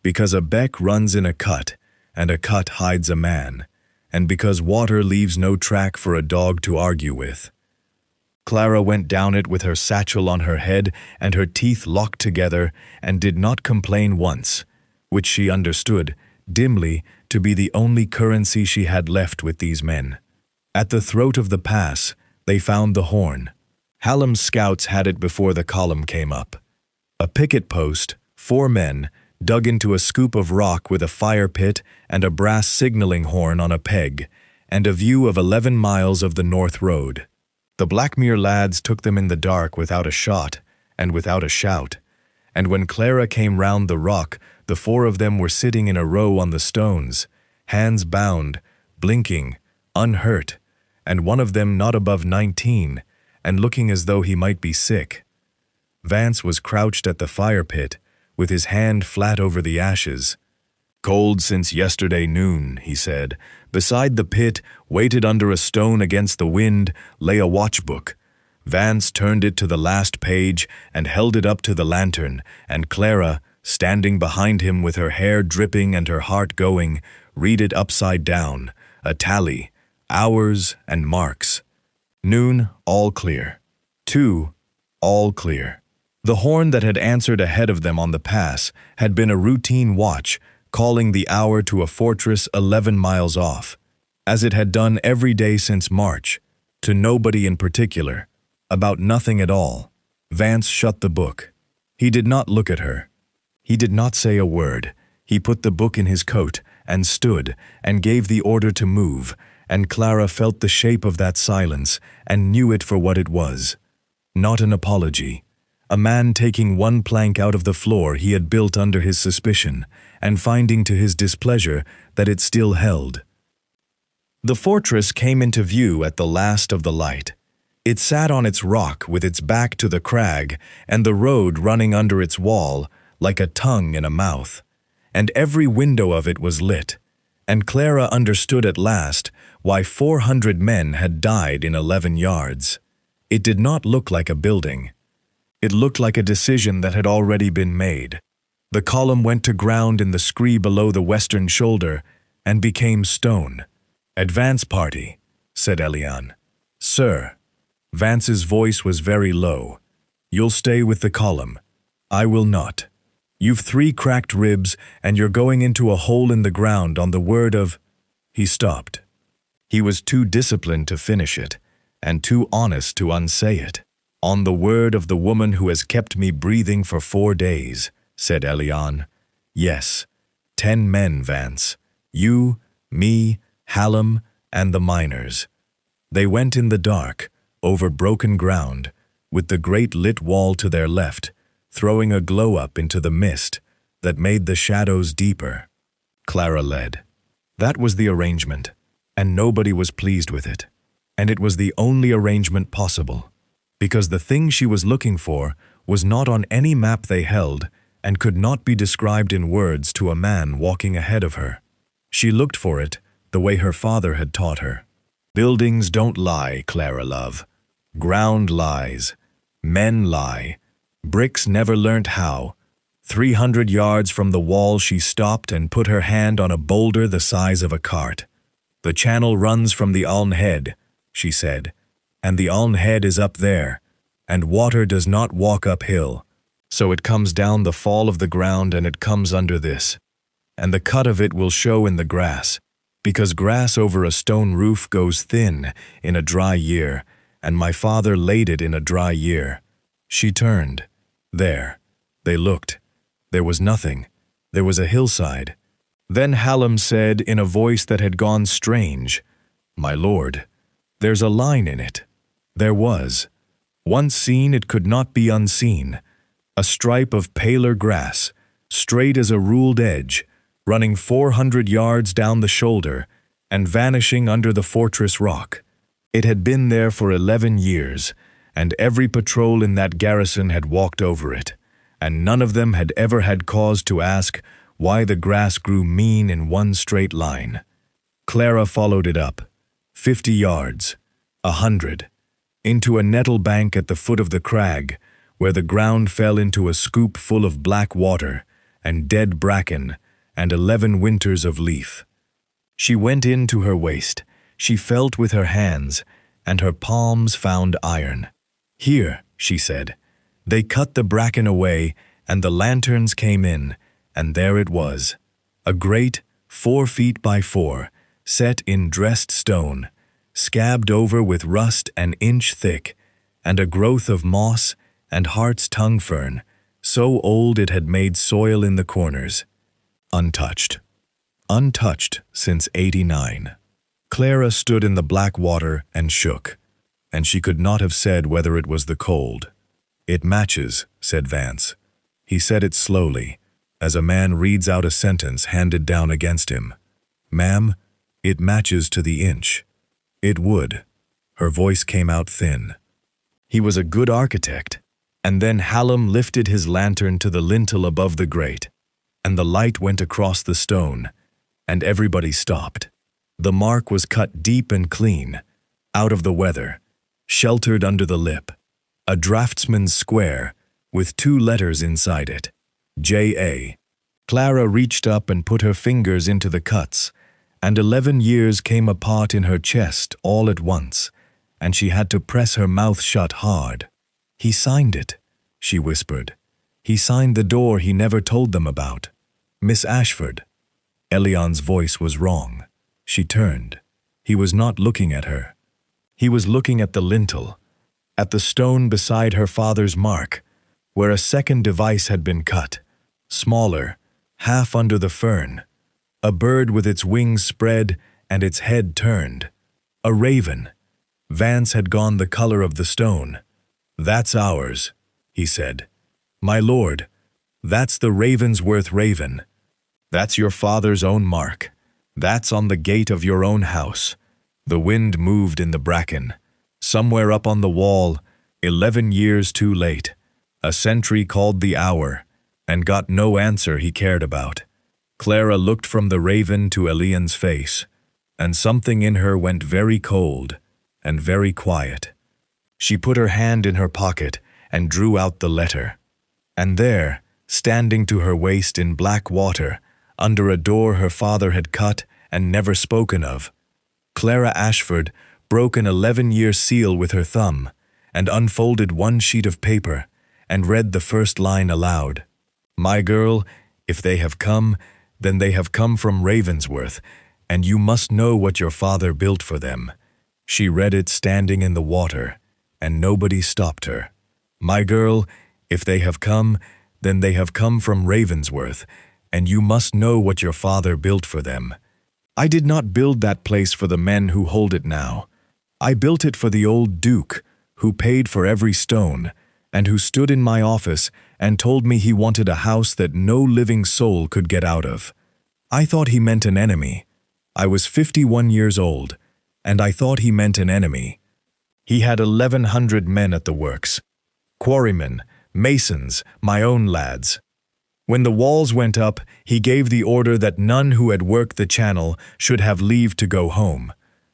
because a beck runs in a cut, and a cut hides a man, and because water leaves no track for a dog to argue with. Clara went down it with her satchel on her head and her teeth locked together, and did not complain once, which she understood, dimly, to be the only currency she had left with these men. At the throat of the pass, they found the horn. Hallam's scouts had it before the column came up. A picket post, 4 men, dug into a scoop of rock with a fire pit and a brass signaling horn on a peg, and a view of 11 miles of the North Road. The Blackmere lads took them in the dark without a shot and without a shout, and when Clara came round the rock, the 4 of them were sitting in a row on the stones, hands bound, blinking, unhurt, and one of them not above 19, and looking as though he might be sick. Vance was crouched at the fire pit, with his hand flat over the ashes. "Cold since yesterday noon," he said. Beside the pit, weighted under a stone against the wind, lay a watchbook. Vance turned it to the last page and held it up to the lantern, and Clara, standing behind him with her hair dripping and her heart going, read it upside down, a tally, hours and marks. Noon, all clear. 2, all clear. The horn that had answered ahead of them on the pass had been a routine watch, calling the hour to a fortress 11 miles off, as it had done every day since March, to nobody in particular, about nothing at all. Vance shut the book. He did not look at her. He did not say a word. He put the book in his coat and stood and gave the order to move, and Clara felt the shape of that silence and knew it for what it was. Not an apology. A man taking one plank out of the floor he had built under his suspicion, and finding to his displeasure that it still held. The fortress came into view at the last of the light. It sat on its rock with its back to the crag, and the road running under its wall, like a tongue in a mouth, and every window of it was lit, and Clara understood at last why 400 men had died in 11 yards. It did not look like a building. It looked like a decision that had already been made. The column went to ground in the scree below the western shoulder and became stone. "Advance party," said Elian. "Sir." Vance's voice was very low. "You'll stay with the column. I will not. You've 3 cracked ribs, and you're going into a hole in the ground on the word of—" He stopped. He was too disciplined to finish it, and too honest to unsay it. "On the word of the woman who has kept me breathing for 4 days, said Elian. "Yes, 10 men, Vance. You, me, Hallam, and the miners. They went in the dark, over broken ground, with the great lit wall to their left, throwing a glow up into the mist that made the shadows deeper." Clara led. That was the arrangement, and nobody was pleased with it. And it was the only arrangement possible, because the thing she was looking for was not on any map they held and could not be described in words to a man walking ahead of her. She looked for it the way her father had taught her. "Buildings don't lie, Clara love. Ground lies. Men lie. Bricks never learnt how. 300 yards from the wall she stopped and put her hand on a boulder the size of a cart. "The channel runs from the Aln Head," she said, "and the Aln Head is up there, and water does not walk uphill. So it comes down the fall of the ground and it comes under this. And the cut of it will show in the grass, because grass over a stone roof goes thin in a dry year, and my father laid it in a dry year." She turned. There. They looked. There was nothing. There was a hillside. Then Hallam said in a voice that had gone strange, "My lord, there's a line in it." There was. Once seen, it could not be unseen. A stripe of paler grass, straight as a ruled edge, running 400 yards down the shoulder and vanishing under the fortress rock. It had been there for 11 years, and every patrol in that garrison had walked over it, and none of them had ever had cause to ask why the grass grew mean in one straight line. Clara followed it up, 50 yards, 100, into a nettle bank at the foot of the crag, where the ground fell into a scoop full of black water and dead bracken and 11 winters of leaf. She went in to her waist. She felt with her hands, and her palms found iron. "Here," she said. They cut the bracken away, and the lanterns came in, and there it was, a grate 4 feet by 4, set in dressed stone, scabbed over with rust an inch thick, and a growth of moss and heart's tongue fern, so old it had made soil in the corners. Untouched. Untouched since '89. Clara stood in the black water and shook, and she could not have said whether it was the cold. "It matches," said Vance. He said it slowly, as a man reads out a sentence handed down against him. "Ma'am, it matches to the inch." "It would." Her voice came out thin. He was a good architect. And then Hallam lifted his lantern to the lintel above the grate, and the light went across the stone, and everybody stopped. The mark was cut deep and clean, out of the weather, sheltered under the lip, a draftsman's square with 2 letters inside it, J.A. Clara reached up and put her fingers into the cuts, and 11 years came apart in her chest all at once, and she had to press her mouth shut hard. "He signed it," she whispered. "He signed the door he never told them about. Miss Ashford." Elian's voice was wrong. She turned. He was not looking at her. He was looking at the lintel, at the stone beside her father's mark, where a second device had been cut, smaller, half under the fern, a bird with its wings spread and its head turned. A raven. Vance had gone the color of the stone. "That's ours," he said. "My lord, that's the Ravensworth raven. That's your father's own mark. That's on the gate of your own house." The wind moved in the bracken. Somewhere up on the wall, 11 years too late, a sentry called the hour, and got no answer he cared about. Clara looked from the raven to Elian's face, and something in her went very cold and very quiet. She put her hand in her pocket and drew out the letter. And there, standing to her waist in black water, under a door her father had cut and never spoken of, Clara Ashford broke an 11-year seal with her thumb and unfolded one sheet of paper and read the first line aloud. "My girl, if they have come, then they have come from Ravensworth, and you must know what your father built for them." She read it standing in the water, and nobody stopped her. "My girl, if they have come, then they have come from Ravensworth, and you must know what your father built for them. I did not build that place for the men who hold it now. I built it for the old Duke, who paid for every stone, and who stood in my office and told me he wanted a house that no living soul could get out of. I thought he meant an enemy. I was 51 years old, and I thought he meant an enemy. He had 1,100 men at the works. Quarrymen, masons, my own lads. When the walls went up, he gave the order that none who had worked the channel should have leave to go home.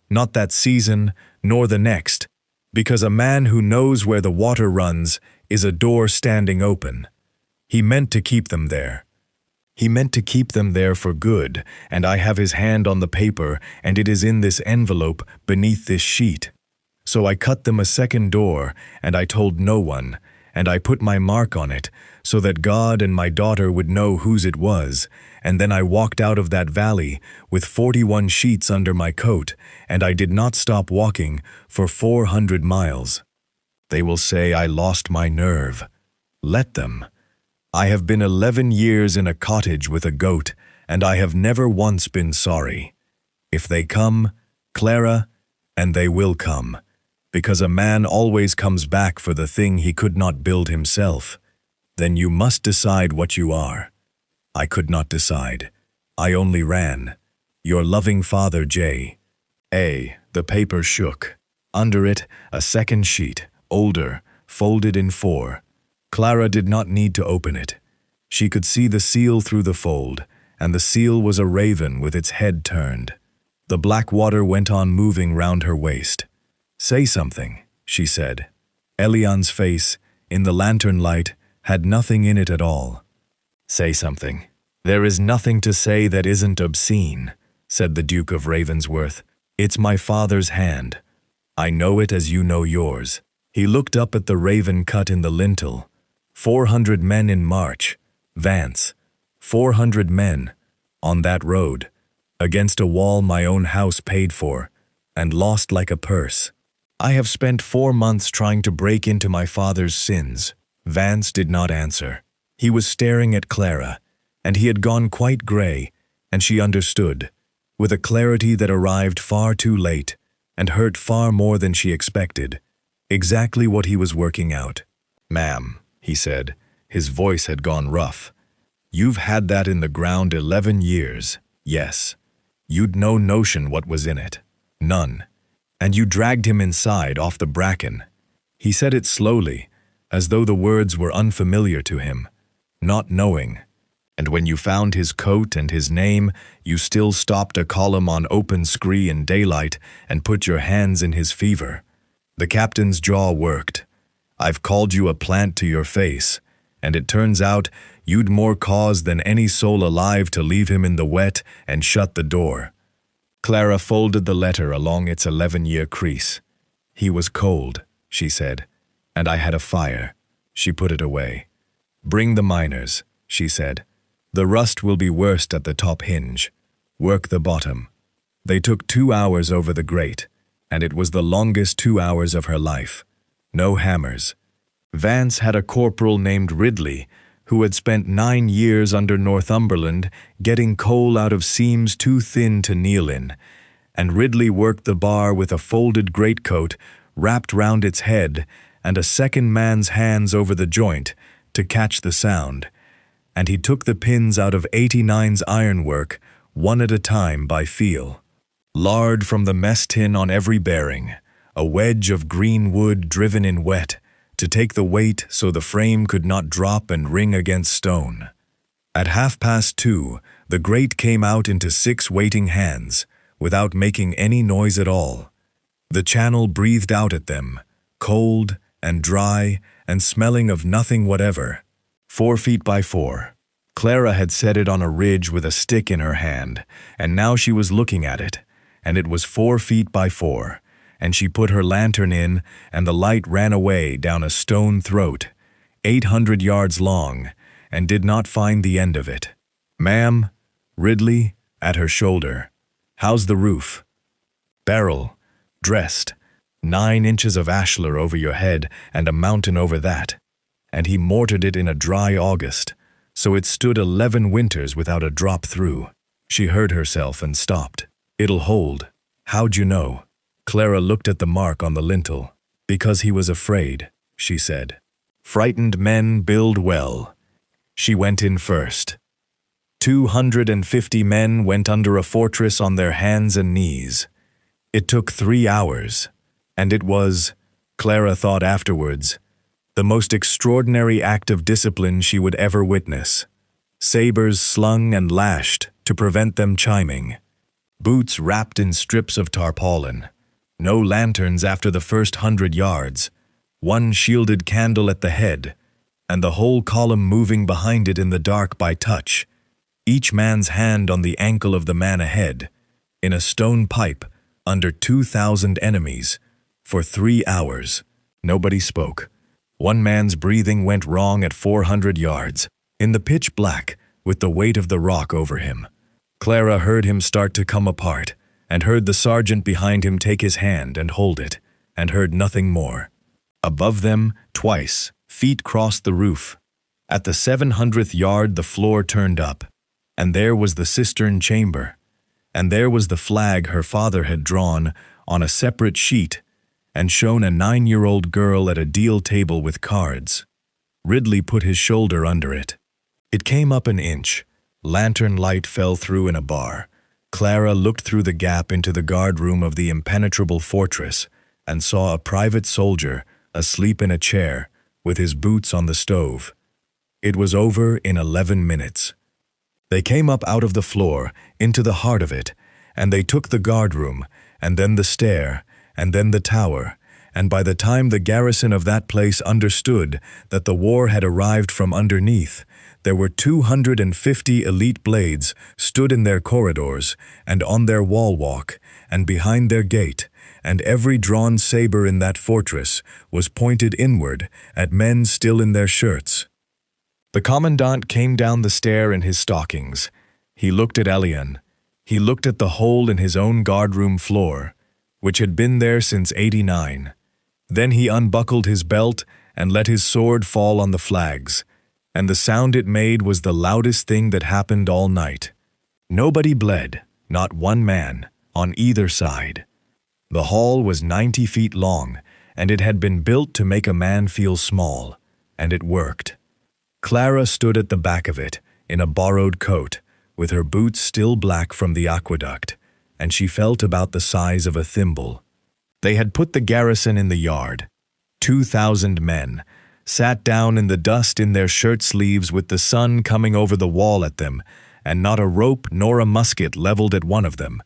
Not that season, nor the next, because a man who knows where the water runs is a door standing open. He meant to keep them there. He meant to keep them there for good, and I have his hand on the paper, and it is in this envelope beneath this sheet. So I cut them a second door, and I told no one, and I put my mark on it, so that God and my daughter would know whose it was, and then I walked out of that valley with 41 sheets under my coat, and I did not stop walking for 400 miles. They will say I lost my nerve. Let them. I have been 11 years in a cottage with a goat, and I have never once been sorry. If they come, Clara, and they will come, because a man always comes back for the thing he could not build himself, then you must decide what you are. I could not decide. I only ran. Your loving father, J. A. The paper shook. Under it, a second sheet, older, folded in 4. Clara did not need to open it. She could see the seal through the fold, and the seal was a raven with its head turned. The black water went on moving round her waist. "Say something," she said. Elian's face, in the lantern light, had nothing in it at all. "Say something. There is nothing to say that isn't obscene," said the Duke of Ravensworth. "It's my father's hand. I know it as you know yours." He looked up at the raven cut in the lintel. 400 men in march, Vance. 400 men, on that road, against a wall my own house paid for, and lost like a purse. I have spent 4 months trying to break into my father's sins. Vance did not answer. He was staring at Clara, and he had gone quite gray, and she understood, with a clarity that arrived far too late, and hurt far more than she expected, exactly what he was working out. "Ma'am," he said, his voice had gone rough. "You've had that in the ground 11 years, yes. You'd no notion what was in it. None. And you dragged him inside off the bracken." He said it slowly, as though the words were unfamiliar to him, not knowing. "And when you found his coat and his name, you still stopped a column on open scree in daylight and put your hands in his fever." The captain's jaw worked. "I've called you a plant to your face, and it turns out you'd more cause than any soul alive to leave him in the wet and shut the door." Clara folded the letter along its 11-year crease. "He was cold," she said, "and I had a fire." She put it away. "Bring the miners," she said. "The rust will be worst at the top hinge. Work the bottom." They took 2 hours over the grate, and it was the longest 2 hours of her life. No hammers. Vance had a corporal named Ridley, who had spent 9 years under Northumberland getting coal out of seams too thin to kneel in, and Ridley worked the bar with a folded greatcoat wrapped round its head and a second man's hands over the joint to catch the sound, and he took the pins out of 89's ironwork, one at a time by feel. Lard from the mess tin on every bearing, a wedge of green wood driven in wet, to take the weight so the frame could not drop and ring against stone. At 2:30, the grate came out into 6 waiting hands, without making any noise at all. The channel breathed out at them, cold and dry and smelling of nothing whatever. 4 feet by 4. Clara had set it on a ridge with a stick in her hand, and now she was looking at it, and it was 4 feet by 4, and she put her lantern in, and the light ran away down a stone throat, 800 yards long, and did not find the end of it. "Ma'am," Ridley, at her shoulder. "How's the roof?" "Beryl, dressed, 9 inches of ashlar over your head and a mountain over that." And he mortared it in a dry August, so it stood 11 winters without a drop through. She heard herself and stopped. "It'll hold." "How'd you know?" Clara looked at the mark on the lintel. "Because he was afraid," she said. "Frightened men build well." She went in first. 250 men went under a fortress on their hands and knees. It took 3 hours, and it was, Clara thought afterwards, the most extraordinary act of discipline she would ever witness. Sabers slung and lashed to prevent them chiming. Boots wrapped in strips of tarpaulin. No lanterns after the first 100 yards. 1 shielded candle at the head, and the whole column moving behind it in the dark by touch, each man's hand on the ankle of the man ahead, in a stone pipe, under 2,000 enemies, for 3 hours. Nobody spoke. One man's breathing went wrong at 400 yards, in the pitch black, with the weight of the rock over him. Clara heard him start to come apart, and heard the sergeant behind him take his hand and hold it, and heard nothing more. Above them, twice, feet crossed the roof. At the 700th yard the floor turned up, and there was the cistern chamber, and there was the flag her father had drawn on a separate sheet and shown a 9-year-old girl at a deal table with cards. Ridley put his shoulder under it. It came up an inch. Lantern light fell through in a bar. Clara looked through the gap into the guard room of the impenetrable fortress and saw a private soldier asleep in a chair with his boots on the stove. It was over in 11 minutes. They came up out of the floor, into the heart of it, and they took the guard room, and then the stair, and then the tower, and by the time the garrison of that place understood that the war had arrived from underneath, there were 250 elite blades stood in their corridors, and on their wall walk, and behind their gate, and every drawn saber in that fortress was pointed inward at men still in their shirts. The commandant came down the stair in his stockings. He looked at Elian. He looked at the hole in his own guardroom floor, which had been there since '89. Then he unbuckled his belt and let his sword fall on the flags, and the sound it made was the loudest thing that happened all night. Nobody bled, not one man, on either side. The hall was 90 feet long, and it had been built to make a man feel small, and it worked. Clara stood at the back of it, in a borrowed coat, with her boots still black from the aqueduct, and she felt about the size of a thimble. They had put the garrison in the yard. 2,000 men sat down in the dust in their shirt sleeves with the sun coming over the wall at them, and not a rope nor a musket leveled at one of them,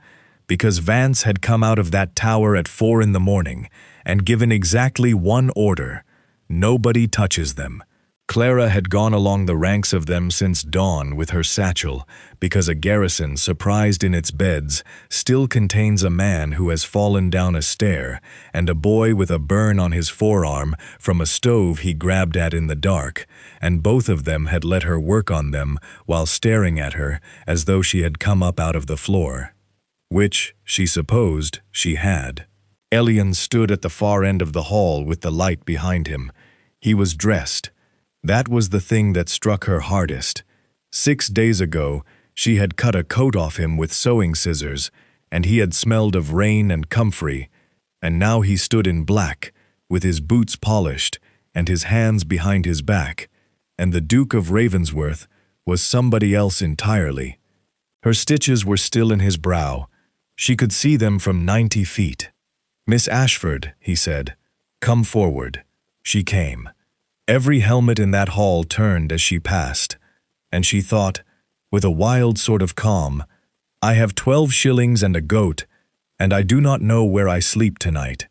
because Vance had come out of that tower at 4 in the morning and given exactly one order: nobody touches them. Clara had gone along the ranks of them since dawn with her satchel, because a garrison surprised in its beds still contains a man who has fallen down a stair and a boy with a burn on his forearm from a stove he grabbed at in the dark, and both of them had let her work on them while staring at her as though she had come up out of the floor. Which, she supposed, she had. Elian stood at the far end of the hall with the light behind him. He was dressed. That was the thing that struck her hardest. 6 days ago, she had cut a coat off him with sewing scissors, and he had smelled of rain and comfrey, and now he stood in black, with his boots polished, and his hands behind his back, and the Duke of Ravensworth was somebody else entirely. Her stitches were still in his brow. She could see them from 90 feet. "Miss Ashford," he said, "come forward." She came. Every helmet in that hall turned as she passed, and she thought, with a wild sort of calm, "I have 12 shillings and a goat, and I do not know where I sleep tonight."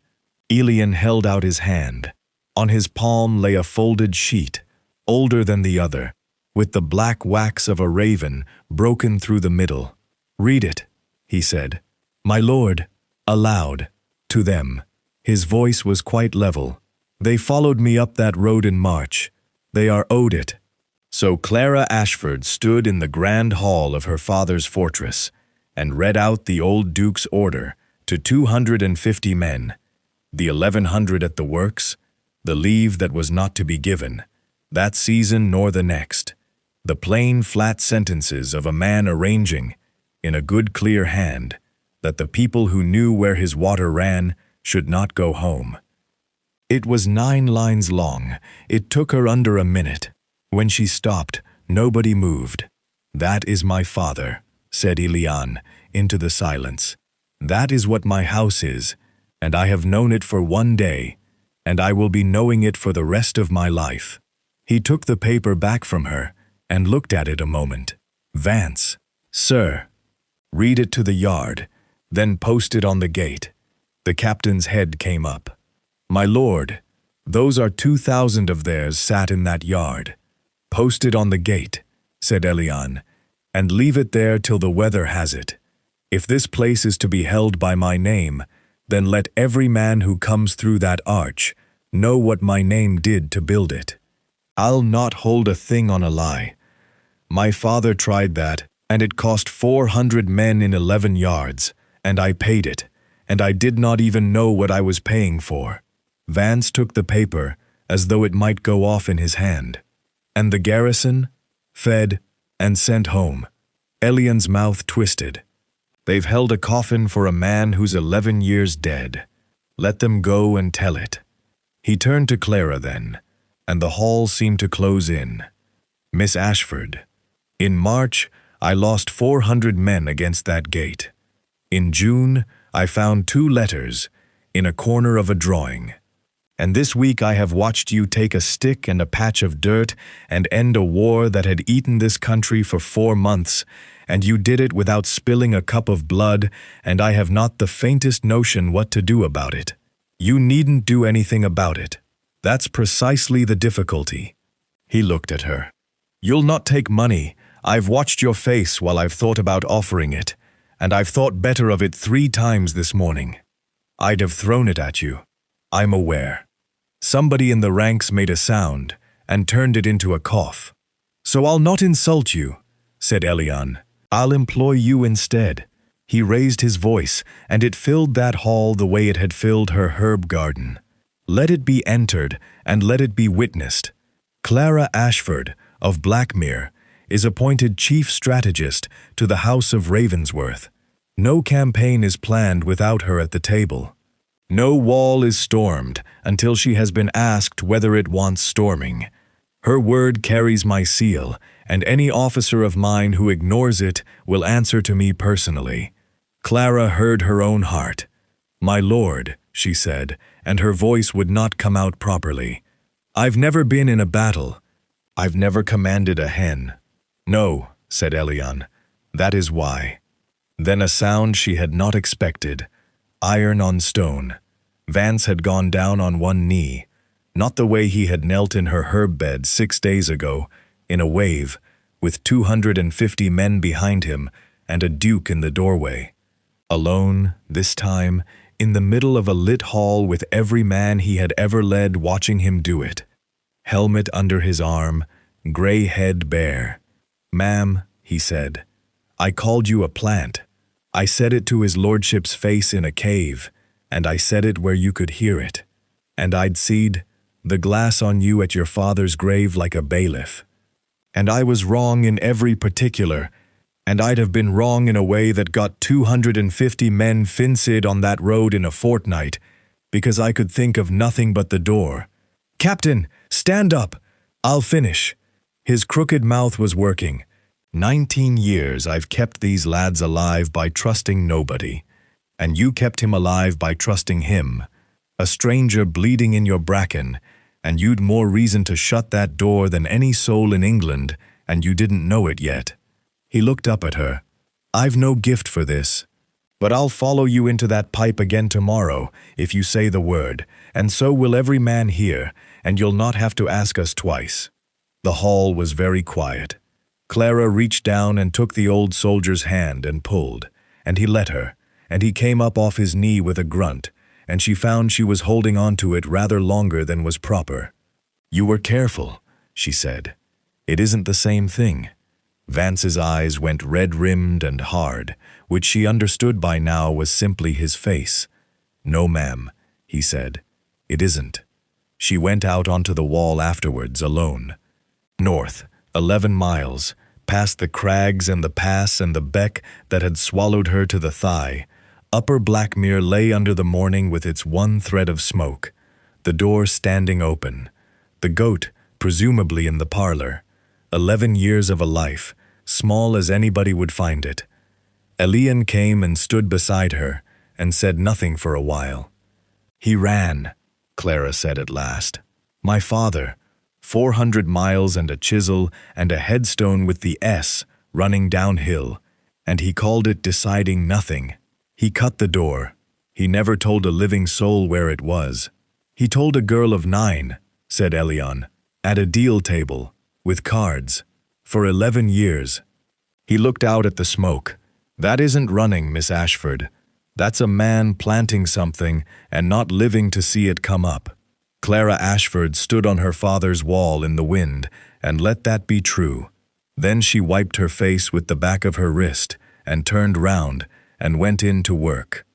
Elian held out his hand. On his palm lay a folded sheet, older than the other, with the black wax of a raven broken through the middle. "Read it," he said. "My lord," aloud, to them. His voice was quite level. "They followed me up that road in March. They are owed it." So Clara Ashford stood in the grand hall of her father's fortress and read out the old Duke's order to 250 men, the 1,100 at the works, the leave that was not to be given, that season nor the next, the plain flat sentences of a man arranging, in a good clear hand, that the people who knew where his water ran should not go home. It was 9 lines long. It took her under a minute. When she stopped, nobody moved. "That is my father," said Elian, into the silence. "That is what my house is, and I have known it for 1 day, and I will be knowing it for the rest of my life." He took the paper back from her and looked at it a moment. "Vance, sir, read it to the yard, then post it on the gate." The captain's head came up. "My lord, Those are 2,000 of theirs sat in that yard. Post it on the gate, said Elian, and leave it there till the weather has it. If this place is to be held by my name, then let every man who comes through that arch know what my name did to build it. I'll not hold a thing on a lie. My father tried that, and it cost 400 men in 11 yards, and I paid it, and I did not even know what I was paying for. Vance took the paper as though it might go off in his hand. And the garrison? Fed and sent home. Elian's mouth twisted. They've held a coffin for a man who's 11 years dead. Let them go and tell it. He turned to Clara then, and the hall seemed to close in. Miss Ashford, in March, I lost 400 men against that gate. In June, I found 2 letters in a corner of a drawing. And this week I have watched you take a stick and a patch of dirt and end a war that had eaten this country for 4 months, and you did it without spilling a cup of blood, and I have not the faintest notion what to do about it. You needn't do anything about it. That's precisely the difficulty. He looked at her. You'll not take money. I've watched your face while I've thought about offering it, and I've thought better of it 3 times this morning. I'd have thrown it at you. I'm aware. Somebody in the ranks made a sound and turned it into a cough. So I'll not insult you, said Elian. I'll employ you instead. He raised his voice, and it filled that hall the way it had filled her herb garden. Let it be entered, and let it be witnessed. Clara Ashford, of Blackmere, is appointed chief strategist to the House of Ravensworth. No campaign is planned without her at the table. No wall is stormed until she has been asked whether it wants storming. Her word carries my seal, and any officer of mine who ignores it will answer to me personally. Clara heard her own heart. My lord, she said, and her voice would not come out properly. I've never been in a battle. I've never commanded a hen. No, said Elian, that is why. Then a sound she had not expected. Iron on stone. Vance had gone down on one knee, not the way he had knelt in her herb bed 6 days ago, in a wave, with 250 men behind him and a duke in the doorway. Alone, this time, in the middle of a lit hall with every man he had ever led watching him do it. Helmet under his arm, gray head bare. Ma'am, he said, I called you a plant. I said it to his lordship's face in a cave, and I said it where you could hear it. And I'd seed the glass on you at your father's grave like a bailiff. And I was wrong in every particular, and I'd have been wrong in a way that got 250 men fincid on that road in a fortnight, because I could think of nothing but the door. Captain, stand up! I'll finish. His crooked mouth was working. 19 years I've kept these lads alive by trusting nobody, and you kept him alive by trusting him. A stranger bleeding in your bracken, and you'd more reason to shut that door than any soul in England, and you didn't know it yet. He looked up at her. I've no gift for this, but I'll follow you into that pipe again tomorrow if you say the word, and so will every man here, and you'll not have to ask us twice. The hall was very quiet. Clara reached down and took the old soldier's hand and pulled, and he let her, and he came up off his knee with a grunt, and she found she was holding on to it rather longer than was proper. You were careful, she said. It isn't the same thing. Vance's eyes went red-rimmed and hard, which she understood by now was simply his face. No, ma'am, he said. It isn't. She went out onto the wall afterwards, alone. North, 11 miles, past the crags and the pass and the beck that had swallowed her to the thigh. Upper Blackmere lay under the morning with its one thread of smoke, the door standing open, the goat presumably in the parlor. 11 years of a life, small as anybody would find it. Elian came and stood beside her and said nothing for a while. He ran, Clara said at last. My father, 400 miles and a chisel and a headstone with the S running downhill, and he called it deciding nothing. He cut the door. He never told a living soul where it was. He told a girl of 9, said Elion, at a deal table, with cards, for 11 years. He looked out at the smoke. That isn't running, Miss Ashford. That's a man planting something and not living to see it come up. Clara Ashford stood on her father's wall in the wind, and let that be true. Then she wiped her face with the back of her wrist and turned round and went in to work.